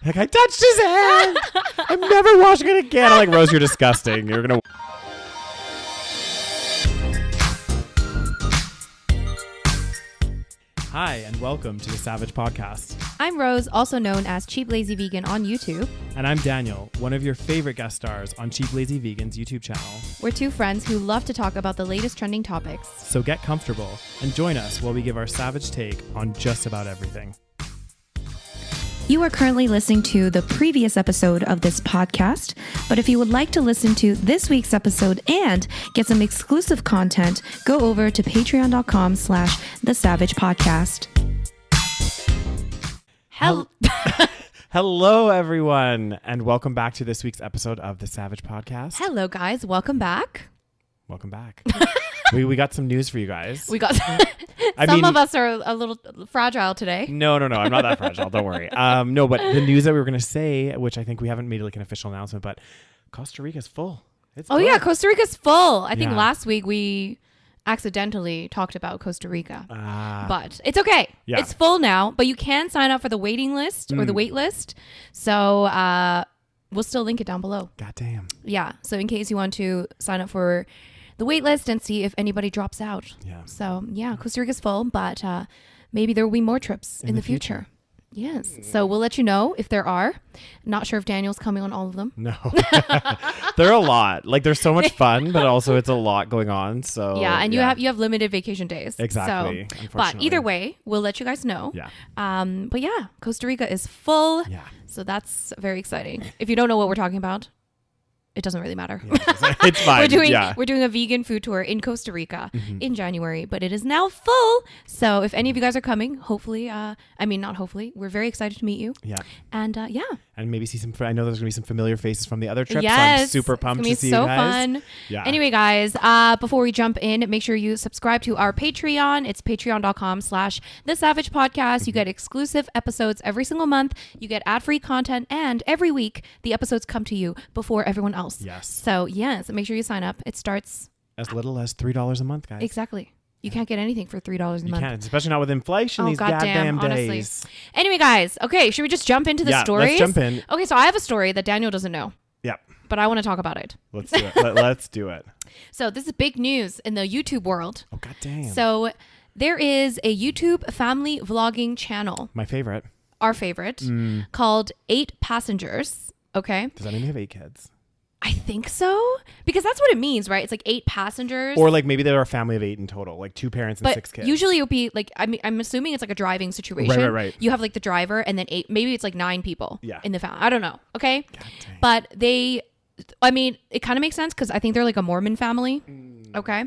Like, I touched his hand. I'm never washing it again. I'm like, Rose, you're disgusting. You're going to... Hi, and welcome to the SaVeg Podcast. I'm Rose, also known as Cheap Lazy Vegan on YouTube. And I'm Daniel, one of your favorite guest stars on Cheap Lazy Vegan's YouTube channel. We're two friends who love to talk about the latest trending topics. So get comfortable and join us while we give our SaVeg take on just about everything. You are currently listening to the previous episode of this podcast, but if you would like to listen to this week's episode and get some exclusive content, go over to patreon.com/thesavagepodcast. Hello, everyone, and welcome back to this week's episode of the SaVeg Podcast. Hello, guys. Welcome back. Welcome back. we got some news for you guys. We got some of us are a little fragile today. No. I'm not that fragile. Don't worry. No, but the news that we were going to say, which I think we haven't made like an official announcement, but Costa Rica's full. It's good. Yeah, Costa Rica's full. I think last week we accidentally talked about Costa Rica, but it's okay. Yeah. It's full now, but you can sign up for the waiting list or the wait list. So we'll still link it down below. Goddamn. Yeah. So in case you want to sign up for the wait list and see if anybody drops out. Yeah. So yeah, Costa Rica's full, but maybe there will be more trips in the future. Yes. So we'll let you know if there are. Not sure if Daniel's coming on all of them. No. They're a lot. Like, they're so much fun, but also it's a lot going on. So yeah, and you have limited vacation days. Exactly. So, but either way, we'll let you guys know. Yeah. But yeah, Costa Rica is full. Yeah. So that's very exciting. If you don't know what we're talking about, it doesn't really matter. Yeah, it's fine. We're doing a vegan food tour in Costa Rica in January, but it is now full. So if any of you guys are coming, hopefully, we're very excited to meet you. Yeah. And and maybe see some. I know there's gonna be some familiar faces from the other trips. Yes, so I'm super pumped to see so you guys. Fun. Yeah. Anyway, guys, before we jump in, make sure you subscribe to our Patreon. It's patreon.com/thesavagepodcast. You get exclusive episodes every single month. You get ad-free content, and every week the episodes come to you before everyone else. Yes. So make sure you sign up. It starts as little as $3 a month, guys. Exactly. You can't get anything for $3 a month. You can't, especially not with inflation these goddamn days. Honestly. Anyway, guys, okay, should we just jump into the stories? Let's jump in. Okay, so I have a story that Daniel doesn't know. Yeah. But I want to talk about it. Let's do it. Let's do it. So this is big news in the YouTube world. Oh, goddamn. So there is a YouTube family vlogging channel. My favorite. Our favorite. Called 8 Passengers. Okay. Does that mean you have 8 kids? I think so, because that's what it means, right? It's like 8 passengers, or like maybe they're a family of 8 in total, like 2 parents and 6 kids. Usually it'll be like, I'm assuming it's like a driving situation. Right. You have like the driver and then 8, maybe it's like 9 people in the family. I don't know. Okay, but it kind of makes sense because I think they're like a Mormon family. Okay,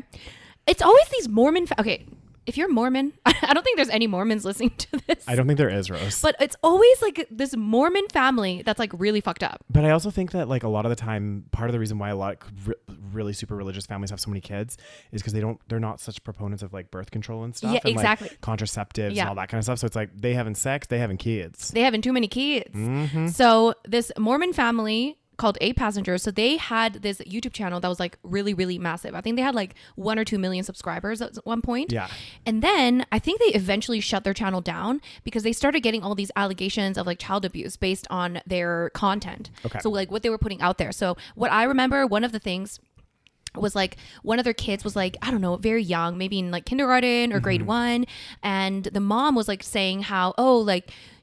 it's always these Mormon. Okay. If you're Mormon, I don't think there's any Mormons listening to this. I don't think there is, Rose. But it's always like this Mormon family that's like really fucked up. But I also think that like a lot of the time, part of the reason why a lot of really super religious families have so many kids is because they're not such proponents of like birth control and stuff. Yeah, and, exactly. Like, contraceptives and all that kind of stuff. So it's like they having sex, they having kids. They having too many kids. Mm-hmm. So this Mormon family called 8 Passengers. So they had this YouTube channel that was like really, really massive. I think they had like 1 or 2 million subscribers at one point. Yeah. And then I think they eventually shut their channel down because they started getting all these allegations of like child abuse based on their content. Okay. So like what they were putting out there. So what I remember, one of the things was like one of their kids was like, I don't know, very young, maybe in like kindergarten or grade 1. And the mom was like saying how,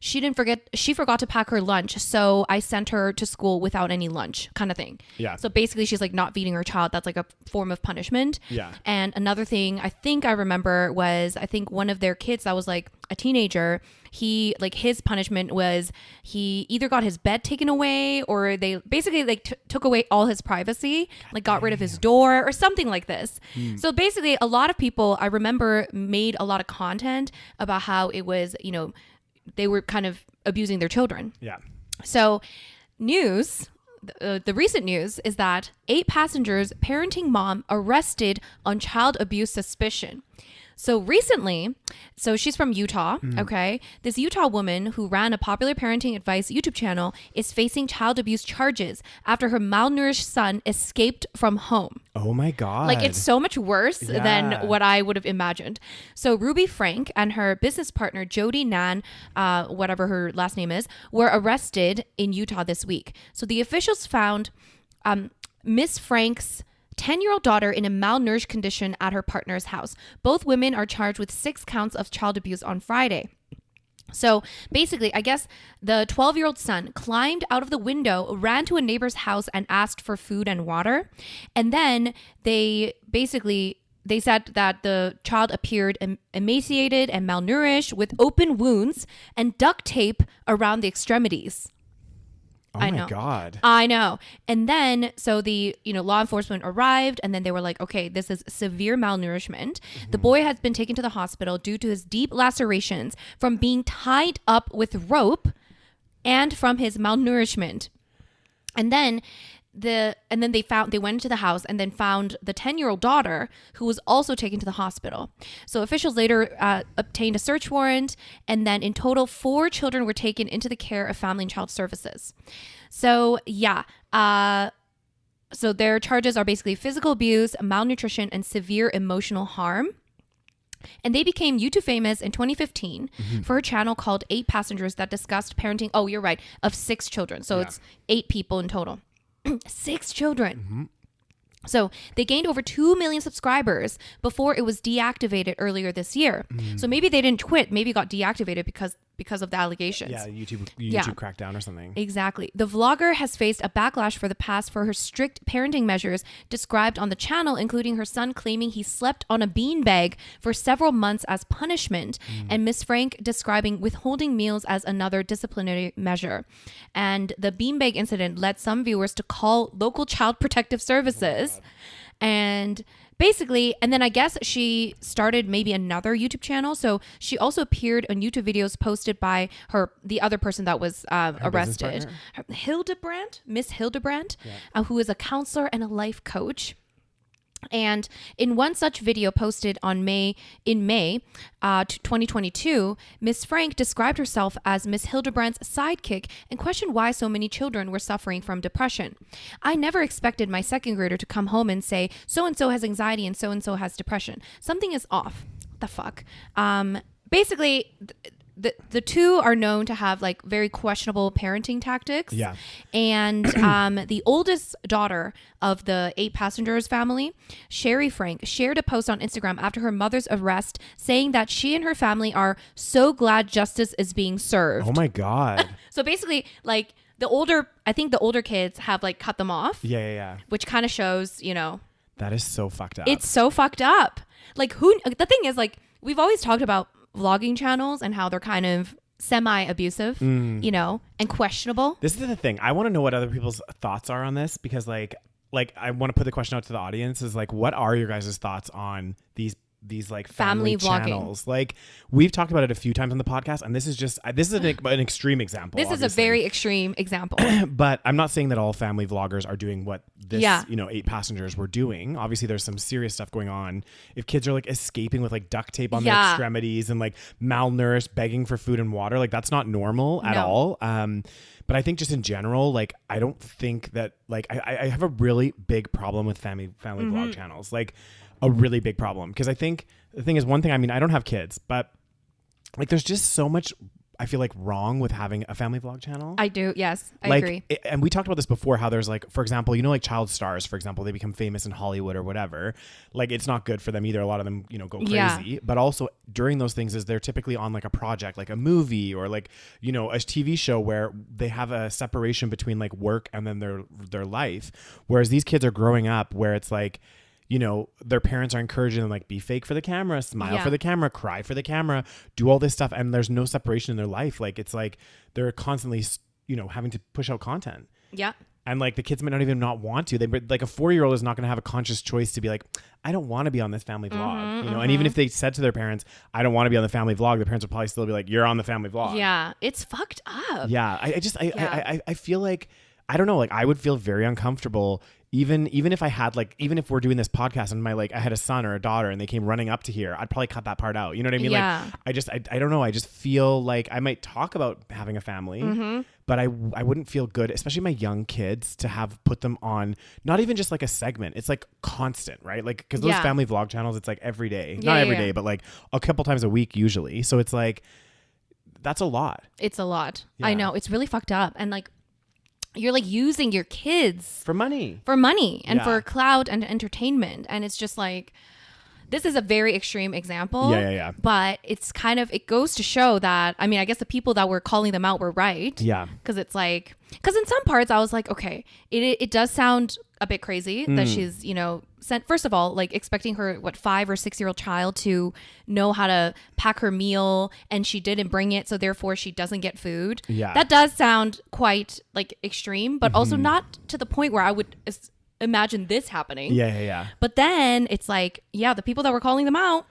she forgot to pack her lunch. So I sent her to school without any lunch kind of thing. Yeah. So basically she's like not feeding her child. That's like a form of punishment. Yeah. And another thing I think I remember was, I think one of their kids that was like a teenager, his punishment was he either got his bed taken away or they basically like took away all his privacy, like got rid of his door or something like this. So basically a lot of people I remember made a lot of content about how it was, they were kind of abusing their children. Yeah. So the recent news is that 8 Passengers parenting mom arrested on child abuse suspicion. So recently, so she's from Utah, okay? This Utah woman who ran a popular parenting advice YouTube channel is facing child abuse charges after her malnourished son escaped from home. Oh my God. Like, it's so much worse than what I would have imagined. So Ruby Frank and her business partner, Jody Nan, whatever her last name is, were arrested in Utah this week. So the officials found Miss Frank's 10-year-old daughter in a malnourished condition at her partner's house. Both women are charged with 6 counts of child abuse on Friday. So basically, I guess the 12-year-old son climbed out of the window, ran to a neighbor's house and asked for food and water. And then they said that the child appeared emaciated and malnourished with open wounds and duct tape around the extremities. Oh my God. I know. And then, so the, law enforcement arrived and then they were like, okay, this is severe malnourishment. The boy has been taken to the hospital due to his deep lacerations from being tied up with rope and from his malnourishment. And then they went into the house and then found the 10-year-old daughter, who was also taken to the hospital. So officials later obtained a search warrant, and then in total 4 children were taken into the care of Family and Child Services. So so their charges are basically physical abuse, malnutrition, and severe emotional harm. And they became YouTube famous in 2015 for a channel called 8 Passengers that discussed parenting. Oh, you're right, of 6 children. So it's 8 people in total. 6 children. So they gained over 2 million subscribers before it was deactivated earlier this year. So maybe they didn't quit. Maybe it got deactivated because of the allegations. Yeah, YouTube crackdown or something. Exactly. The vlogger has faced a backlash for the past for her strict parenting measures described on the channel, including her son claiming he slept on a beanbag for several months as punishment, and Miss Frank describing withholding meals as another disciplinary measure. And the beanbag incident led some viewers to call local child protective services. And basically, and then I guess she started maybe another YouTube channel. So she also appeared on YouTube videos posted by the other person that was arrested, Miss Hildebrandt, who is a counselor and a life coach. And in one such video posted in May 2022, Miss Frank described herself as Miss Hildebrandt's sidekick and questioned why so many children were suffering from depression. I never expected my second grader to come home and say, so-and-so has anxiety and so-and-so has depression. Something is off. What the fuck? Basically, the two are known to have like very questionable parenting tactics. Yeah. And the oldest daughter of the 8 Passengers family, Sherry Frank, shared a post on Instagram after her mother's arrest saying that she and her family are so glad justice is being served. Oh my God. So basically, like I think the older kids have like cut them off. Yeah. Which kind of shows, That is so fucked up. It's so fucked up. Like the thing is, like, we've always talked about vlogging channels and how they're kind of semi-abusive, and questionable. This is the thing. I want to know what other people's thoughts are on this, because like I want to put the question out to the audience is like, what are your guys' thoughts on these like family channels? Vlogging. Like, we've talked about it a few times on the podcast, and this is an extreme example. This obviously is a very extreme example. But I'm not saying that all family vloggers are doing what this 8 Passengers were doing. Obviously there's some serious stuff going on. If kids are like escaping with like duct tape on their extremities and like malnourished, begging for food and water, like that's not normal at all. But I think just in general, like, I don't think that, like, I have a really big problem with family vlog channels, like a really big problem. Because I think the thing is, I mean, I don't have kids, but like there's just so much, I feel like, wrong with having a family vlog channel. I do. Yes, I like, agree. And we talked about this before, how there's like, for example, like child stars, for example, they become famous in Hollywood or whatever. Like, it's not good for them either. A lot of them, go crazy. Yeah. But also during those things is they're typically on like a project, like a movie or like, a TV show where they have a separation between like work and then their life. Whereas these kids are growing up where it's like, their parents are encouraging them, like, be fake for the camera, smile for the camera, cry for the camera, do all this stuff. And there's no separation in their life. Like, it's like they're constantly, having to push out content. Yeah. And like the kids might not even not want to. Like a 4-year-old is not going to have a conscious choice to be like, I don't want to be on this family vlog. And even if they said to their parents, I don't want to be on the family vlog, the parents would probably still be like, you're on the family vlog. Yeah. It's fucked up. Yeah. I feel like I don't know, like I would feel very uncomfortable even if I had like, even if we're doing this podcast and I had a son or a daughter and they came running up to here, I'd probably cut that part out. You know what I mean? Yeah. Like I don't know. I just feel like I might talk about having a family, but I wouldn't feel good, especially my young kids, to have put them on not even just like a segment. It's like constant, right? Like, because those family vlog channels, it's like every day, not every day, but like a couple times a week usually. So it's like, that's a lot. It's a lot. Yeah. I know. It's really fucked up. And like, you're like using your kids for money and for clout and entertainment. And it's just like, this is a very extreme example. Yeah. But it's kind of, it goes to show that, I mean, I guess the people that were calling them out were right. Yeah. Because it's like, because in some parts I was like, okay, it does sound a bit crazy that she's, you know, sent, first of all, like expecting her, 5 or 6 year old child to know how to pack her meal, and she didn't bring it. So therefore she doesn't get food. Yeah. That does sound quite like extreme, but also not to the point where I would imagine this happening. Yeah. But then it's like, yeah, the people that were calling them out,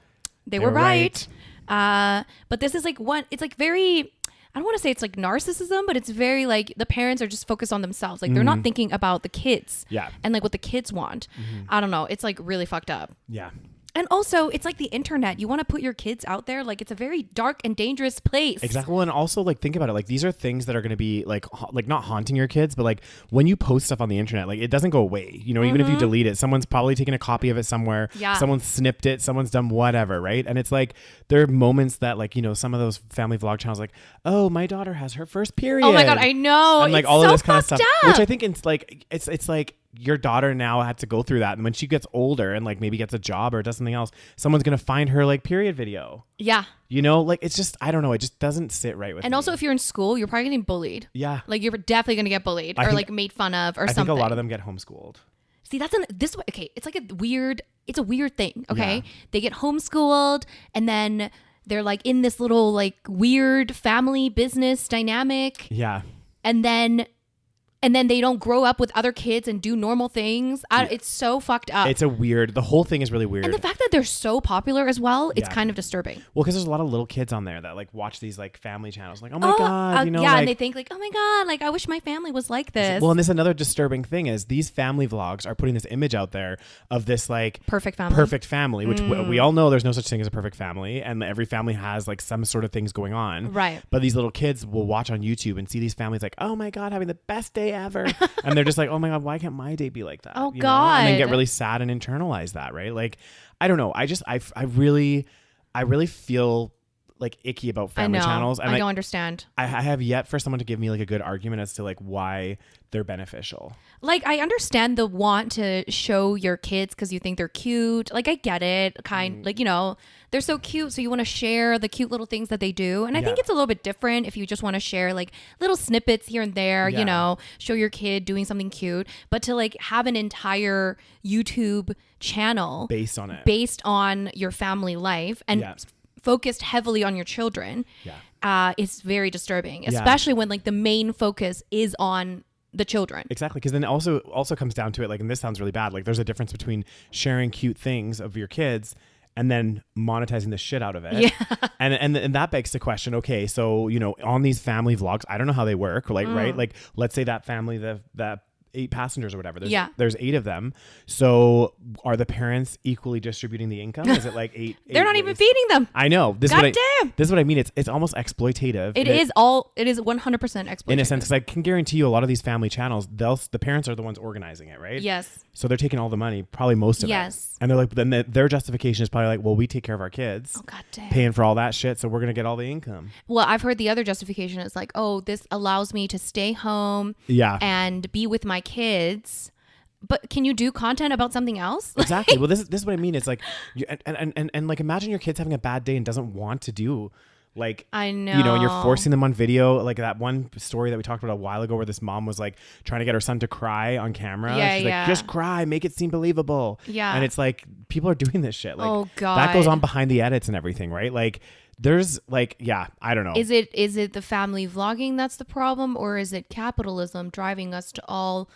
they were right. But this is like it's like very, I don't want to say it's like narcissism, but it's very like the parents are just focused on themselves. Like they're not thinking about the kids and like what the kids want. I don't know. It's like really fucked up. Yeah. And also, it's like the internet. You want to put your kids out there. Like, it's a very dark and dangerous place. Exactly. Well, and also, like, think about it. Like, these are things that are going to be, like not haunting your kids, but, like, when you post stuff on the internet, like, it doesn't go away. You know, even if you delete it, someone's probably taken a copy of it somewhere. Yeah. Someone's snipped it. Someone's done whatever, right? And it's, like, there are moments that, like, you know, some of those family vlog channels, like, oh, my daughter has her first period. Oh, my God. I know. And, like, it's all so of this kind of stuff. up. Which I think it's, like, it's like, your daughter now had to go through that, and when she gets older and like maybe gets a job or does something else, someone's gonna find her like period video. Yeah. You know, like it's just, I don't know, it just doesn't sit right with me. And also, if you're in school, you're probably getting bullied. Yeah. Like you're definitely gonna get bullied or like made fun of or something. I think a lot of them get homeschooled. See, that's this way. Okay, it's like a weird thing. Okay, Yeah. They get homeschooled, and then they're like in this little like weird family business dynamic. Yeah. And then they don't grow up with other kids and do normal things. It's so fucked up. The whole thing is really weird. And the fact that they're so popular as well, it's kind of disturbing. Well, because there's a lot of little kids on there that like watch these like family channels, like, oh my God, you know, yeah, like, and they think like, oh my God, like I wish my family was like this. Well, and this another disturbing thing is these family vlogs are putting this image out there of this like perfect family, which we all know there's no such thing as a perfect family, and every family has like some sort of things going on. Right. But these little kids will watch on YouTube and see these families like, oh my God, having the best day ever. And they're just like, oh my God, why can't my day be like that? Oh, you God. know? And then get really sad and internalize that, right? Like, I don't know. I really feel like icky about family channels. And I don't understand. I have yet for someone to give me like a good argument as to like why they're beneficial. Like, I understand the want to show your kids because you think they're cute. Like, I get it. Like, you know, they're so cute. So you want to share the cute little things that they do. And I think it's a little bit different if you just want to share like little snippets here and there, you know, show your kid doing something cute. But to like have an entire YouTube channel based on it, based on your family life and focused heavily on your children, it's very disturbing, especially when like the main focus is on the children. Exactly, because then also comes down to it, like, and this sounds really bad, like there's a difference between sharing cute things of your kids and then monetizing the shit out of it. And that begs the question, okay, so, you know, on these family vlogs, I don't know how they work, like, right? Like, let's say that family, that 8 passengers or whatever. There's 8 of them. So are the parents equally distributing the income? Is it like 8? They're not even feeding them. I know. This God is damn. This is what I mean. It's almost exploitative. It is 100% exploitative. In a sense, because I can guarantee you a lot of these family channels, the parents are the ones organizing it, right? Yes. So they're taking all the money, probably most of it. Yes. And they're like, then their justification is probably like, well, we take care of our kids. Oh, God damn. Paying for all that shit, so we're going to get all the income. Well, I've heard the other justification is like, oh, this allows me to stay home and be with my kids. But can you do content about something else? Exactly. Well, this is what I mean. It's like, and like, imagine your kid's having a bad day and doesn't want to do, like, I know, you know, and you're forcing them on video. Like that one story that we talked about a while ago where this mom was like trying to get her son to cry on camera. Yeah, She's like, just cry, make it seem believable. Yeah. And it's like, people are doing this shit. Like, oh, God. that goes on behind the edits and everything, right? Like, there's like, I don't know. Is it the family vlogging that's the problem, or is it capitalism driving us to all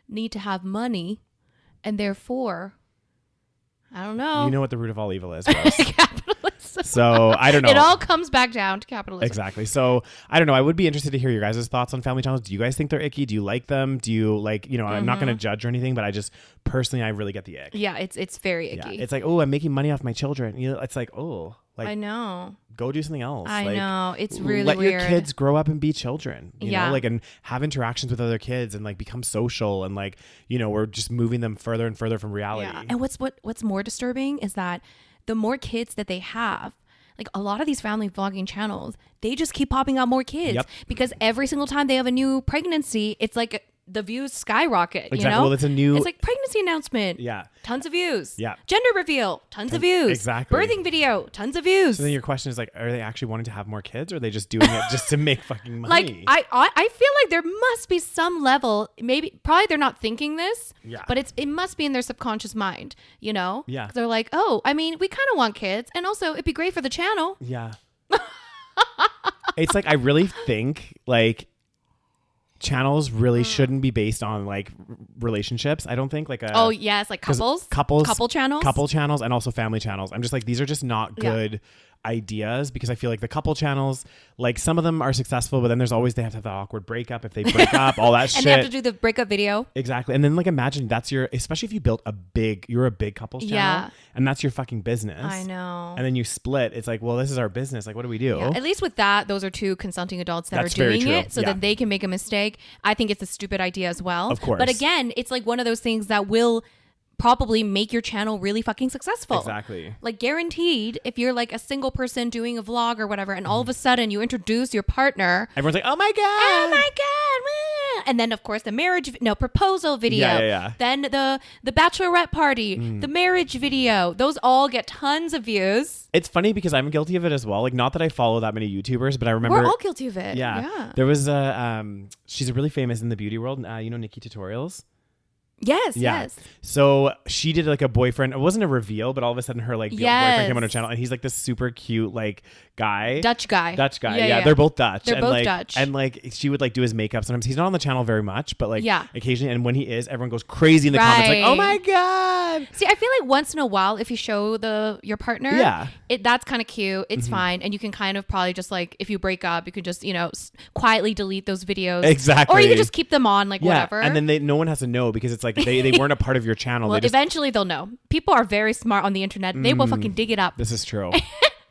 need to have money, and therefore, I don't know. You know what the root of all evil is, Rose. Capitalism. So I don't know. It all comes back down to capitalism. Exactly. So I don't know. I would be interested to hear your guys' thoughts on family channels. Do you guys think they're icky? Do you like them? Do you like, I'm not going to judge or anything, but I just personally, I really get the ick. Yeah, it's very icky. Yeah. It's like, oh, I'm making money off my children. It's like, oh, like I know. Go do something else. I know. It's really let weird. your kids grow up and be children. You Yeah. know, like, and have interactions with other kids and like become social and like, we're just moving them further and further from reality. Yeah. And what's more disturbing is that the more kids that they have, like a lot of these family vlogging channels, they just keep popping out more kids. Yep. Because every single time they have a new pregnancy, it's like the views skyrocket. Exactly. You know? Well, it's like pregnancy announcement. Yeah. Tons of views. Yeah. Gender reveal. Tons of views. Exactly. Birthing video. Tons of views. So then your question is like, are they actually wanting to have more kids, or are they just doing it just to make fucking money? Like I feel like there must be some level, probably they're not thinking this, Yeah. but it must be in their subconscious mind, Yeah. 'Cause they're like, oh, I mean, we kind of want kids, and also it'd be great for the channel. Yeah. It's like, I really think like channels really shouldn't be based on like relationships. I don't think like Oh yes, like couple channels, and also family channels. I'm just like, these are just not good ideas, because I feel like the couple channels, like some of them are successful, but then there's always, they have to have that awkward breakup if they break up, all that shit. And they have to do the breakup video. Exactly. And then like imagine that's especially if you built you're a big couples channel, and that's your fucking business. I know. And then you split. It's like, well, this is our business. Like, what do we do? Yeah. At least with that, those are two consenting adults that That's are doing very true. it, so that they can make a mistake. I think it's a stupid idea as well. Of course. But again, it's like one of those things that will probably make your channel really fucking successful. Exactly. Like guaranteed, if you're like a single person doing a vlog or whatever, and all of a sudden you introduce your partner, Everyone's like, oh my God. wah. And then of course the proposal video. Yeah. Then the bachelorette party, the marriage video. Those all get tons of views. It's funny because I'm guilty of it as well. Like, not that I follow that many YouTubers, but I remember We're all guilty of it. Yeah. There was she's really famous in the beauty world. Nikki Tutorials. Yes. So she did like a boyfriend. It wasn't a reveal, but all of a sudden her like boyfriend came on her channel, and he's like this super cute like guy. Dutch guy. Yeah. They're both Dutch. They're both Dutch. And like she would like do his makeup sometimes. He's not on the channel very much, but like occasionally. And when he is, everyone goes crazy in the comments like, oh my God. See, I feel like once in a while, if you show your partner, that's kind of cute. It's fine. And you can kind of probably just like, if you break up, you can just, quietly delete those videos. Exactly. Or you can just keep them on, like whatever. And then no one has to know, because it's like they weren't a part of your channel. Well, eventually they'll know. People are very smart on the internet. They will fucking dig it up. This is true.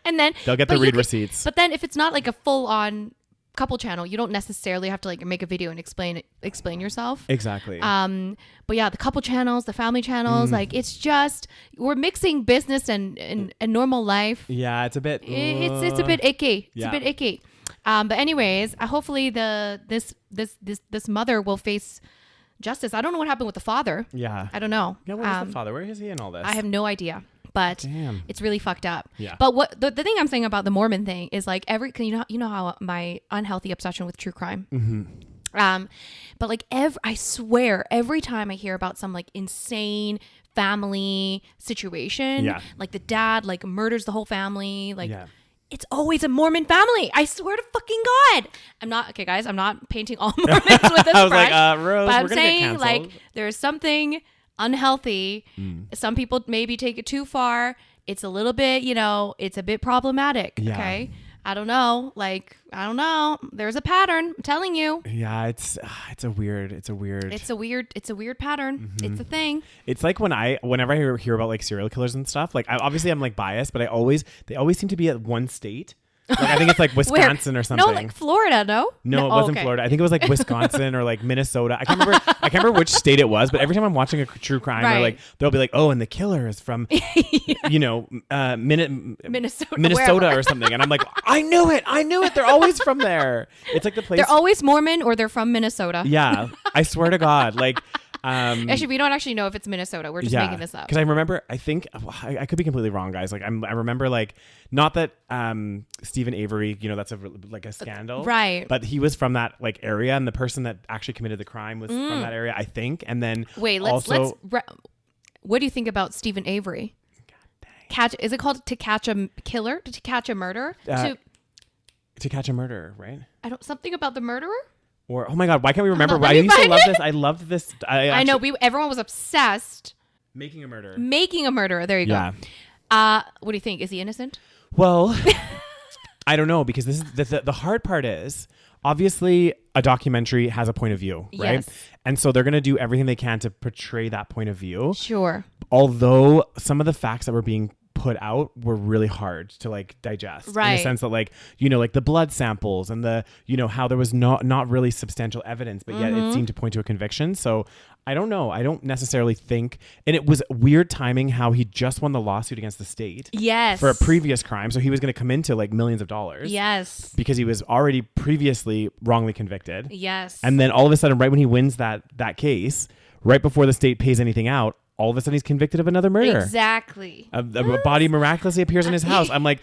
And then they'll get the read receipts. But then if it's not like a full on couple channel, you don't necessarily have to like make a video and explain yourself. Exactly. But yeah, the couple channels, the family channels, like it's just, we're mixing business and normal life. Yeah, it's a bit. It's a bit icky. It's a bit icky. But anyways, hopefully this mother will face justice. I don't know what happened with the father. Yeah. I don't know. Yeah, where's the father? Where is he in all this? I have no idea. But it's really fucked up. Yeah. But what the thing I'm saying about the Mormon thing is like you know how my unhealthy obsession with true crime. Mm-hmm. But like I swear every time I hear about some like insane family situation, like the dad like murders the whole family, like it's always a Mormon family. I swear to fucking God. I'm not painting all Mormons with this I was brush, like, Rose, but I'm we're gonna saying get like canceled. there's something unhealthy. Some people maybe take it too far. It's a little bit, it's a bit problematic. Okay. I don't know. There's a pattern. I'm telling you. Yeah, it's a weird pattern. It's a thing. It's like whenever I hear about like serial killers and stuff, like obviously I'm like biased, but they always seem to be at one state. Like I think it's like Wisconsin or something. No, like Florida, no? No, it wasn't Florida. I think it was like Wisconsin or like Minnesota. I can't remember which state it was, but every time I'm watching a true crime, or like they'll be like, oh, and the killer is from Minnesota or something. And I'm like, I knew it. They're always from there. It's like the place. They're always Mormon or they're from Minnesota. Yeah. I swear to God. Like actually, we don't actually know if it's Minnesota. We're just making this up. Because I remember, I think I could be completely wrong, guys. Like I remember, like not that Stephen Avery, that's a scandal, right? But he was from that like area, and the person that actually committed the crime was from that area, I think. And then let's. What do you think about Stephen Avery? Is it called To Catch a Killer? To Catch a Murder? To Catch a Murderer, right? Something about the murderer. Or, oh my God, why can't we remember? I used to love this. I loved this. I know. Everyone was obsessed. Making a murderer. Making a murderer. There you go. What do you think? Is he innocent? Well, I don't know, because this is the hard part is obviously a documentary has a point of view, right? Yes. And so they're going to do everything they can to portray that point of view. Sure. Although some of the facts that were being put out were really hard to like digest, right, in the sense that like, you know, like the blood samples and the, you know, how there was not really substantial evidence, but yet it seemed to point to a conviction. So I don't know. I don't necessarily think, and it was weird timing how he just won the lawsuit against the state. Yes. For a previous crime. So he was going to come into like millions of dollars. Yes. Because he was already previously wrongly convicted. Yes. And then all of a sudden, right when he wins that case, right before the state pays anything out, all of a sudden he's convicted of another murder. Exactly. A body miraculously appears in his house. I'm like,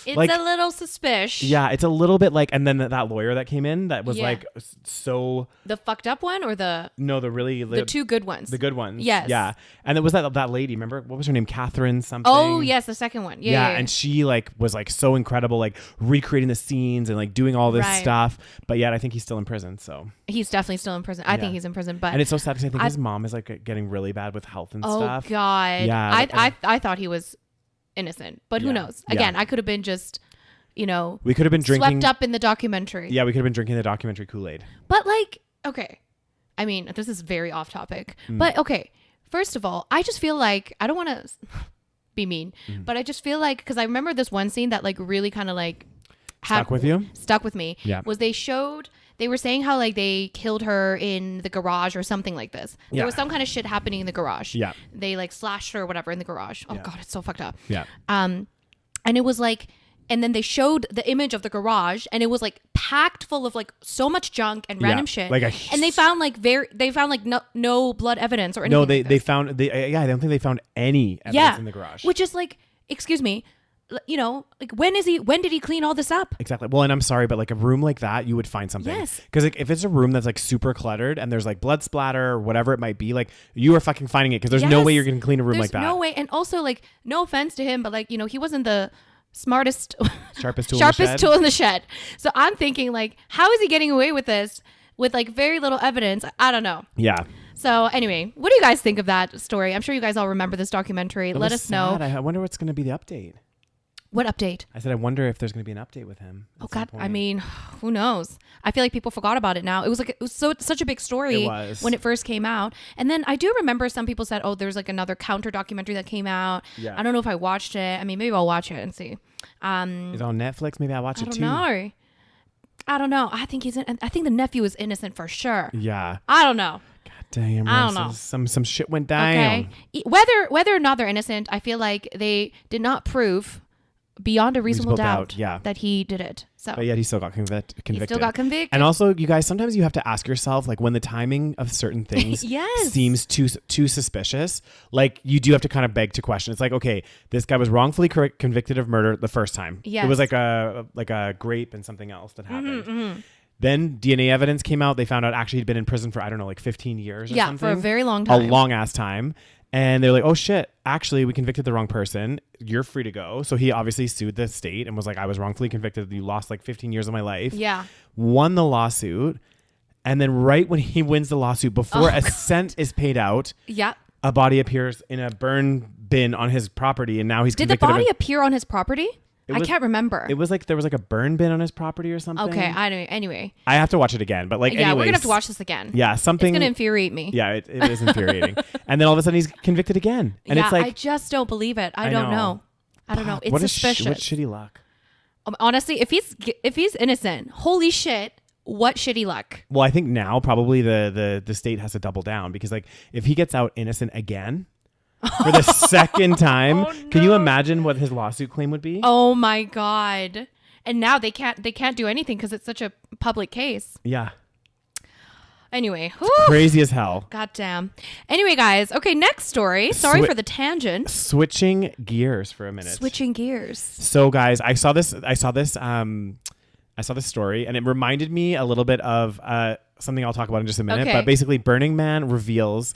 it's like, a little suspicious. Yeah, it's a little bit like, and then that lawyer that came in that was like so. The fucked up one or the the two good ones. The good ones. Yes. Yeah, and it was that lady. Remember what was her name? Catherine something. Oh yes, the second one. Yeah. And she like was like so incredible, like recreating the scenes and like doing all this stuff. But yet I think he's still in prison. So he's definitely still in prison. I think he's in prison. But and it's so sad because I think his mom is like getting really bad with health and stuff. Oh God. Yeah. I thought he was innocent, but who knows? Again, I could have been just, you know, we could have been drinking, swept up in the documentary. Yeah, we could have been drinking the documentary Kool-Aid. But like, okay, I mean, this is very off topic, but okay. First of all, I just feel like, I don't want to be mean, but I just feel like, because I remember this one scene that like really kind of like stuck with me. Yeah. Was they were saying how like they killed her in the garage or something like this. There was some kind of shit happening in the garage. Yeah. They like slashed her or whatever in the garage. Oh God, it's so fucked up. Yeah. And it was like, and then they showed the image of the garage and it was like packed full of like so much junk and random shit. Like and they found like no blood evidence or anything. No, they found I don't think they found any evidence in the garage. Which is like, excuse me, you know, like when did he clean all this up? Exactly. Well, and I'm sorry, but like a room like that, you would find something. Yes. Because like if it's a room that's like super cluttered and there's like blood splatter or whatever it might be, like you are fucking finding it because there's no way you're going to clean a room like that. No way. And also like, no offense to him, but like, you know, he wasn't the smartest, sharpest tool in the shed. So I'm thinking like, how is he getting away with this with like very little evidence? I don't know. Yeah. So anyway, what do you guys think of that story? I'm sure you guys all remember this documentary. Let us know. I wonder what's going to be the update. What update? I said, I wonder if there's going to be an update with him. Oh God, I mean, who knows? I feel like people forgot about it now. It was such a big story when it first came out. And then I do remember some people said, oh, there's like another counter documentary that came out. Yeah. I don't know if I watched it. I mean, maybe I'll watch it and see. It's on Netflix. Maybe I'll watch it too. I don't know. I think the nephew is innocent for sure. Yeah. I don't know. God damn. I don't know. Some shit went down. Okay. Whether or not they're innocent, I feel like they did not prove beyond a reasonable doubt that he did it. So, but yet he still got convicted. He still got convicted. And also, you guys, sometimes you have to ask yourself, like, when the timing of certain things seems too suspicious, like you do have to kind of beg to question. It's like, okay, this guy was wrongfully convicted of murder the first time. Yes. It was like a grape and something else that happened. Mm-hmm. Then DNA evidence came out. They found out actually he'd been in prison for, I don't know, like 15 years or something. Yeah, for a very long time. A long ass time. And they're like, oh shit, actually we convicted the wrong person. You're free to go. So he obviously sued the state and was like, I was wrongfully convicted. You lost like 15 years of my life. Yeah. Won the lawsuit. And then right when he wins the lawsuit, before cent is paid out, a body appears in a burn bin on his property. And now he's convicted. Did the body appear on his property? I can't remember. It was like there was like a burn bin on his property or something. Okay, anyway. I have to watch it again, but like we're gonna have to watch this again. Yeah, something. It's gonna infuriate me. Yeah, it is infuriating. And then all of a sudden he's convicted again, and it's like I just don't believe it. I don't know. It's suspicious. What shitty luck. Honestly, if he's innocent, holy shit. What shitty luck. Well, I think now probably the state has to double down because like if he gets out innocent again. For the second time. Oh, no. Can you imagine what his lawsuit claim would be? Oh my God. And now they can't do anything because it's such a public case. Yeah. Anyway. Crazy as hell. God damn. Anyway, guys. Okay, next story. Sorry for the tangent. Switching gears for a minute. Switching gears. So guys, I saw this story and it reminded me a little bit of something I'll talk about in just a minute. Okay. But basically Burning Man reveals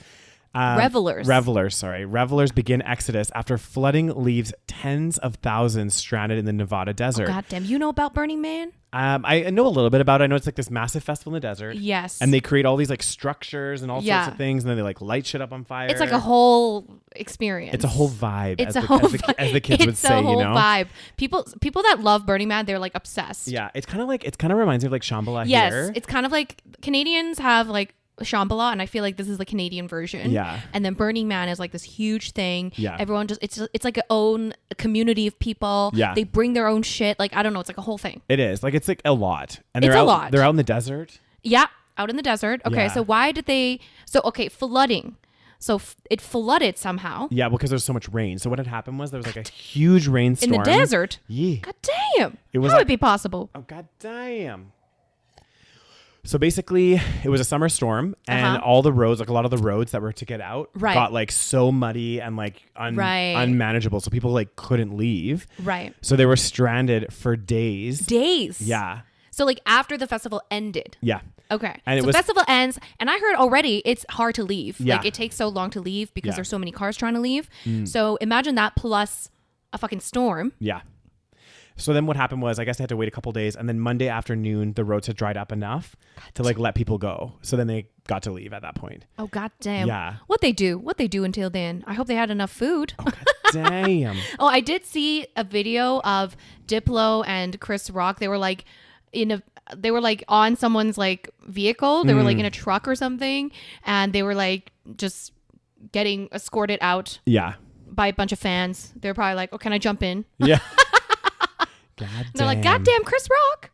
Revelers begin exodus after flooding leaves tens of thousands stranded in the Nevada desert. Oh, goddamn. You know about Burning Man? I know a little bit about it. I know it's like this massive festival in the desert. Yes. And they create all these like structures and all sorts of things, and then they like light shit up on fire. It's like a whole experience. It's a whole vibe. It's a whole vibe. As the kids would say, It's a whole you know? vibe. People that love Burning Man, they're like obsessed. Yeah. It kind of reminds me of like Shambhala yes, here. it's kind of like Canadians have like Shambhala, and I feel like this is the Canadian version. Yeah. And then Burning Man is like this huge thing. Yeah. Everyone just it's like a community of people. Yeah. They bring their own shit. Like, I don't know, it's like a whole thing. It is. Like, it's like a lot. And It's a lot. They're out in the desert. Yeah, out in the desert. Okay, Yeah. so why did they flooding. So it flooded somehow. Yeah, because there's so much rain. So what had happened was there was like a huge rainstorm. In the desert? Yeah. God damn. It was How would like- it be possible? Oh, god damn. So basically, it was a summer storm, and all the roads, like a lot of the roads that were to get out, got like so muddy and like unmanageable. So people like couldn't leave. Right. So they were stranded for days. Yeah. So like after the festival ended. Yeah. Okay. And so festival ends, and I heard already it's hard to leave. Yeah. Like, it takes so long to leave because Yeah. there's so many cars trying to leave. So imagine that plus a fucking storm. Yeah. So then what happened was, I guess they had to wait a couple days, and then Monday afternoon the roads had dried up enough to like let people go. So then they got to leave at that point. Oh, god damn. Yeah. What they do until then. I hope they had enough food. Oh, god damn. Oh, I did see a video of Diplo and Chris Rock. They were like on someone's like vehicle. They were like in a truck or something, and they were like just getting escorted out Yeah. by a bunch of fans. They're probably like, "Oh, can I jump in?" Yeah. God damn. They're like, "God damn, Chris Rock."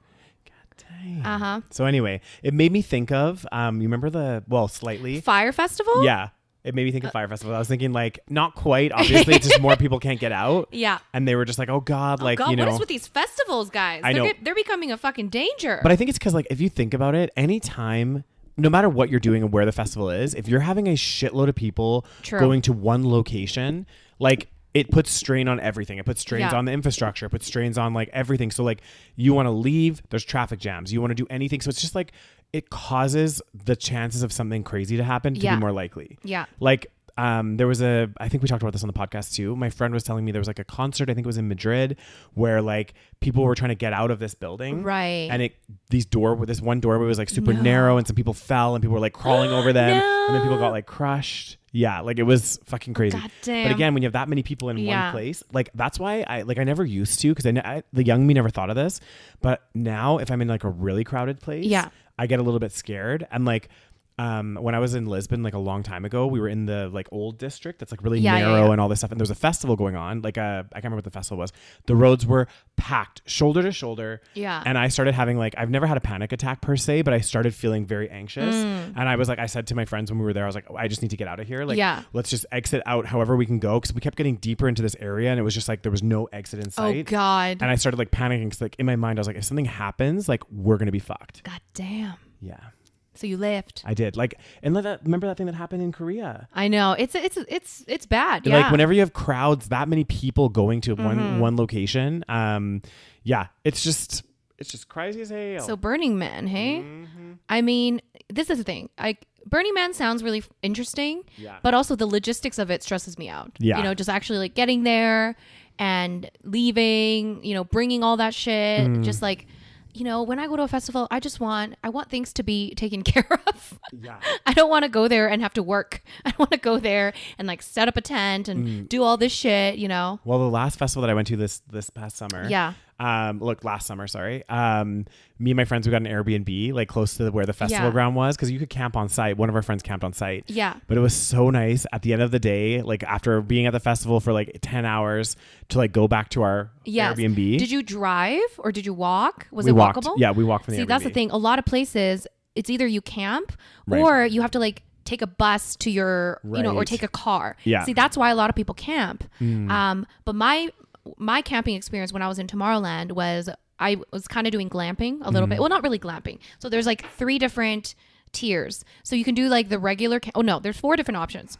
Dang. So anyway, it made me think of you remember slightly Fyre Festival? Yeah. It made me think of Fyre Festival. I was thinking like not quite, obviously it's just more people can't get out. Yeah. And they were just like, oh God, like God, you know. what is with these festivals, guys? I know. They're becoming a fucking danger. But I think it's because like if you think about it, anytime, no matter what you're doing and where the festival is, if you're having a shitload of people going to one location, like it puts strain on everything. It puts strains on the infrastructure. It puts strains on like everything. So like you want to leave, there's traffic jams. You want to do anything. So it's just like it causes the chances of something crazy to happen to be more likely. Yeah. Like there was I think we talked about this on the podcast too. My friend was telling me there was like a concert, I think it was in Madrid, where like people were trying to get out of this building. Right. And this one doorway was like super narrow, and some people fell and people were like crawling over them. And then people got like crushed. Yeah, like it was fucking crazy. God damn. But again, when you have that many people in one place, like that's why I never used to, because the young me never thought of this. But now if I'm in like a really crowded place, I get a little bit scared. And like when I was in Lisbon like a long time ago, we were in the like old district that's like really narrow and all this stuff, and there was a festival going on, like I can't remember what the festival was. The roads were packed shoulder to shoulder, and I started having like, I've never had a panic attack per se, but I started feeling very anxious. And I said to my friends when we were there, I was like, oh, I just need to get out of here, like let's just exit out however we can go, because we kept getting deeper into this area and it was just like there was no exit in sight. Oh God. And I started like panicking, because like in my mind I was like, if something happens, like we're gonna be fucked. God damn. Yeah. So you left. I did. Like, and remember that thing that happened in Korea? I know. It's bad. Like whenever you have crowds, that many people going to one location, it's just crazy as hell. So Burning Man, hey? I mean, this is the thing. Burning Man sounds really interesting, but also the logistics of it stresses me out. Yeah. You know, just actually like getting there and leaving, you know, bringing all that shit, just like, you know, when I go to a festival, I want things to be taken care of. Yeah. I don't want to go there and have to work. I don't want to go there and like set up a tent and do all this shit, you know? Well, the last festival that I went to this past summer. Yeah. Last summer, sorry. Me and my friends, we got an Airbnb like close to where the festival ground was, because you could camp on site. One of our friends camped on site. Yeah. But it was so nice at the end of the day, like after being at the festival for like 10 hours, to like go back to our Airbnb. Did you drive or did you walk? Was we it walked. walkable? Yeah, we walked from the See, Airbnb. that's the thing. A lot of places, it's either you camp or you have to like take a bus to your, you know, or take a car. Yeah. See, that's why a lot of people camp. But my camping experience when I was in Tomorrowland was I was kind of doing glamping a little bit. Well, not really glamping. So there's like 3 different tiers. So you can do like the regular. There's 4 different options.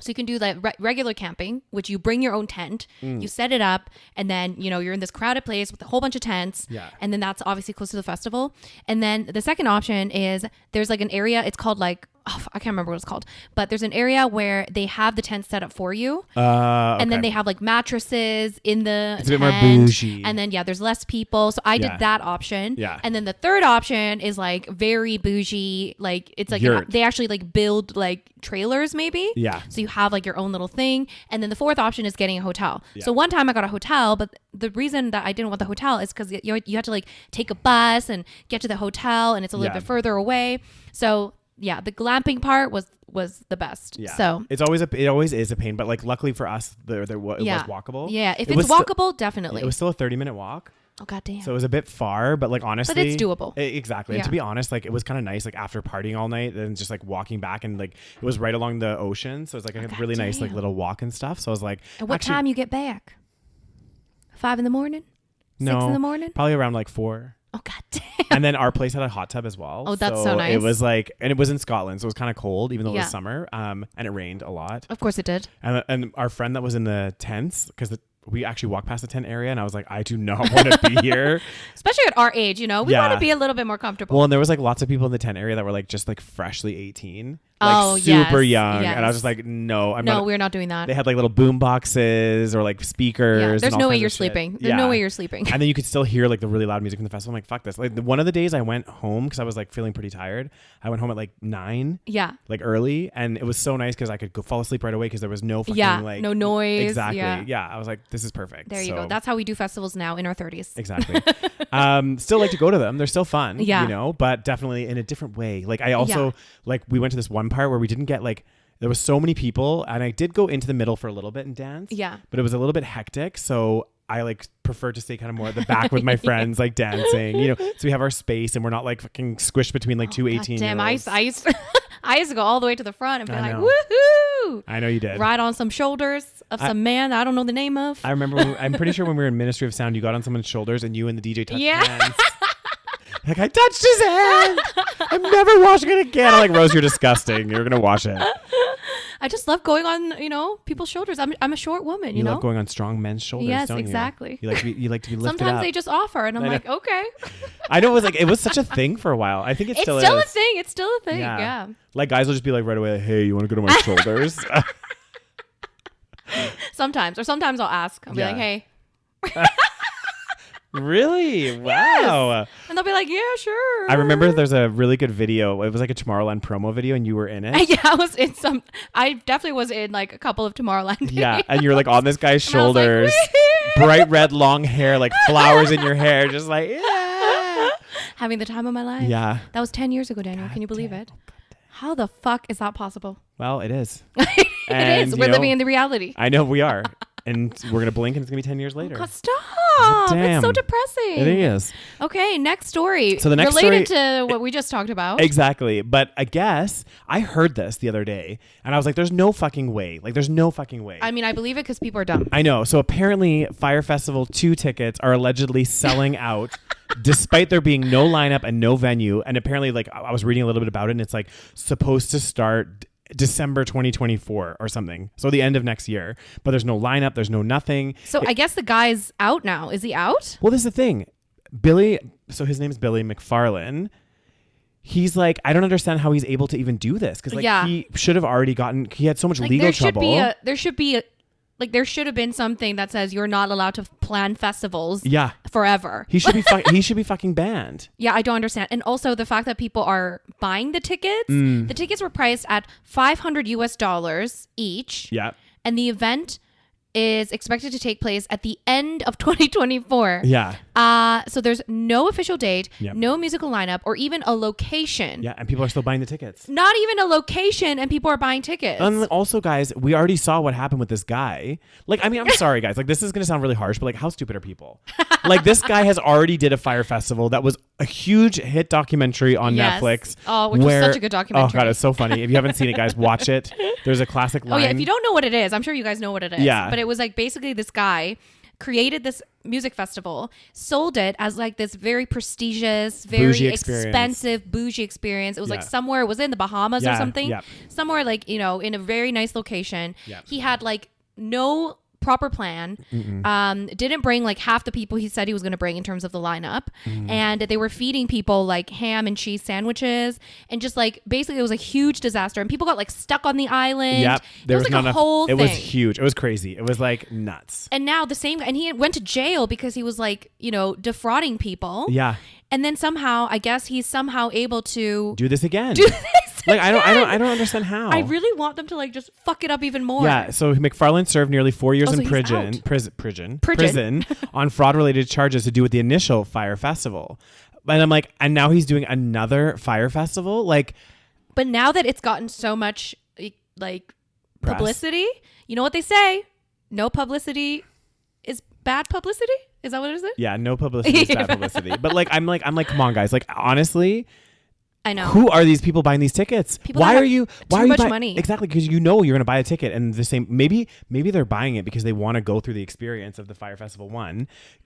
So you can do like regular camping, which you bring your own tent, you set it up, and then, you know, you're in this crowded place with a whole bunch of tents. Yeah. And then that's obviously close to the festival. And then the second option is there's like an area, it's called like I can't remember what it's called, but there's an area where they have the tent set up for you. Okay. And then they have like mattresses in the It's a bit tent, more bougie. and then there's less people. So I did that option. Yeah. And then the third option is like very bougie. Like it's like they actually like build like trailers maybe. Yeah. So you have like your own little thing. And then the fourth option is getting a hotel. Yeah. So one time I got a hotel, but the reason that I didn't want the hotel is because you have to like take a bus and get to the hotel, and it's a little bit further away. So yeah, the glamping part was the best. Yeah. So it always is a pain, but like luckily for us, it was walkable. Yeah, if it's walkable, definitely. It was still a 30-minute walk. Oh goddamn. So it was a bit far, but like honestly, but it's doable. Exactly. And to be honest, like it was kind of nice, like after partying all night, then just like walking back, and like it was right along the ocean, so it's like a really nice like little walk and stuff. So I was like, and what time you get back? 5 a.m? 6 a.m? Probably around like 4. Oh god damn. And then our place had a hot tub as well. Oh, that's so nice. It was like, and it was in Scotland, so it was kind of cold, even though it was summer. And it rained a lot. Of course it did. And our friend that was in the tents, because we actually walked past the tent area, and I was like, I do not want to be here. Especially at our age, we want to be a little bit more comfortable. Well, and there was like lots of people in the tent area that were like just like freshly 18. Like super young. Yes. And I was just like, no, we're not doing that. They had like little boom boxes or like speakers. Yeah, there's no way you're sleeping. There's no way you're sleeping. And then you could still hear like the really loud music from the festival. I'm like, fuck this. Like one of the days I went home because I was like feeling pretty tired. I went home at like 9. Yeah. Like early. And it was so nice because I could go fall asleep right away because there was no fucking like. No noise. Exactly. Yeah. I was like, this is perfect. There you go. That's how we do festivals now in our 30s. Exactly. Still like to go to them. They're still fun. Yeah. But definitely in a different way. Like I also like we went to this one part where we didn't get like there was so many people, and I did go into the middle for a little bit and dance. Yeah. But it was a little bit hectic, so I like prefer to stay kind of more at the back with my friends, like dancing, so we have our space and we're not like fucking squished between like two 18-year-olds. Damn, I used to go all the way to the front and be like, woohoo! I know you did. Ride on some shoulders of some man that I don't know the name of. I remember, I'm pretty sure when we were in Ministry of Sound, you got on someone's shoulders and you and the DJ touched hands. Like, I touched his hand. I'm never washing it again. I'm like, Rose, you're disgusting. You're going to wash it. I just love going on, people's shoulders. I'm a short woman, you know? love going on strong men's shoulders, yes, don't you? exactly. You like to be lifted Sometimes up. they just offer, and I'm like, okay. I know it was such a thing for a while. I think it's still a thing. It's still a thing, yeah. Like, guys will just be like right away, like, hey, you want to go to my shoulders? Sometimes I'll ask. I'll be like, hey. Really? Wow. Yes. And they'll be like, yeah, sure. I remember there's a really good video. It was like a Tomorrowland promo video and you were in it. Yeah, I definitely was in like a couple of Tomorrowland videos. Yeah, and you're like on this guy's shoulders, like, bright red long hair, like flowers in your hair, just like, yeah. Having the time of my life. Yeah. That was 10 years ago, Daniel. Can you believe it? How the fuck is that possible? Well, it is. It is. We're living in the reality. I know we are. And we're going to blink and it's going to be 10 years later. Oh God, stop. Damn. It's so depressing. It is. Okay, next story. So the next related story, to what we just talked about. Exactly. But I guess I heard this the other day and I was like, there's no fucking way. Like, there's no fucking way. I mean, I believe it because people are dumb. I know. So apparently Fyre Festival 2 tickets are allegedly selling out despite there being no lineup and no venue. And apparently, like, I was reading a little bit about it and it's like supposed to start December 2024 or something. So the end of next year. But there's no lineup. There's no nothing. So I guess the guy's out now. Is he out? Well, this is the thing. So his name is Billy McFarland. He's like, I don't understand how he's able to even do this. Because he should have already he had so much legal trouble. There should have been something that says you're not allowed to plan festivals forever. He should be fucking banned. Yeah, I don't understand. And also the fact that people are buying the tickets. The tickets were priced at $500 each. Yeah. And the event is expected to take place at the end of 2024. Yeah. So there's no official date, no musical lineup, or even a location. Yeah, and people are still buying the tickets. Not even a location, and people are buying tickets. And also, guys, we already saw what happened with this guy. Like, I mean, I'm sorry, guys. Like, this is going to sound really harsh, but like, how stupid are people? Like, this guy has already did a Fyre Festival that was a huge hit documentary on Netflix. Oh, which was such a good documentary. Oh, God, it's so funny. If you haven't seen it, guys, watch it. There's a classic line. Oh, yeah, if you don't know what it is, I'm sure you guys know what it is. Yeah. But it was like basically this guy created this music festival, sold it as like this very prestigious, very expensive, bougie experience. It was like somewhere, it was in the Bahamas or something. Yeah. Somewhere like, in a very nice location. Yeah. He had like no proper plan. Didn't bring like half the people he said he was going to bring in terms of the lineup. And they were feeding people like ham and cheese sandwiches, and just like basically it was a huge disaster, and people got like stuck on the island. Yep. There was like a whole thing. It was huge. It was crazy. It was like nuts. And now the same, and he went to jail because he was like, you know, defrauding people. Yeah. And then somehow, I guess he's somehow able to do this again. Like I don't understand how. I really want them to like just fuck it up even more. Yeah. So McFarland served nearly 4 years in prison on fraud-related charges to do with the initial Fyre Festival. And I'm like, and now he's doing another Fyre Festival. Like, but now that it's gotten so much like publicity, you know what they say? No publicity is bad publicity. Is that what it is? Yeah, no publicity is bad publicity. But like, I'm like, come on, guys. Like, honestly, I know. Who are these people buying these tickets? Why are you money? Exactly, because you know you're going to buy a ticket, and the same. Maybe they're buying it because they want to go through the experience of the Fyre Festival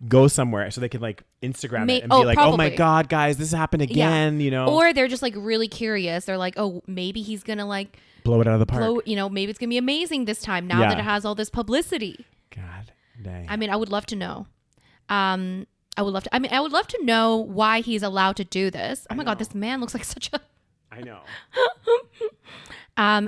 go somewhere so they can like Instagram it and be like, probably. Oh my God, guys, this happened again. You know, or they're just like really curious. They're like, oh, maybe he's gonna like blow it out of the park. Maybe it's gonna be amazing this time now that it has all this publicity. God dang. I mean, I would love to know. I would love to know why he's allowed to do this. Oh my God, this man looks like such a... I know.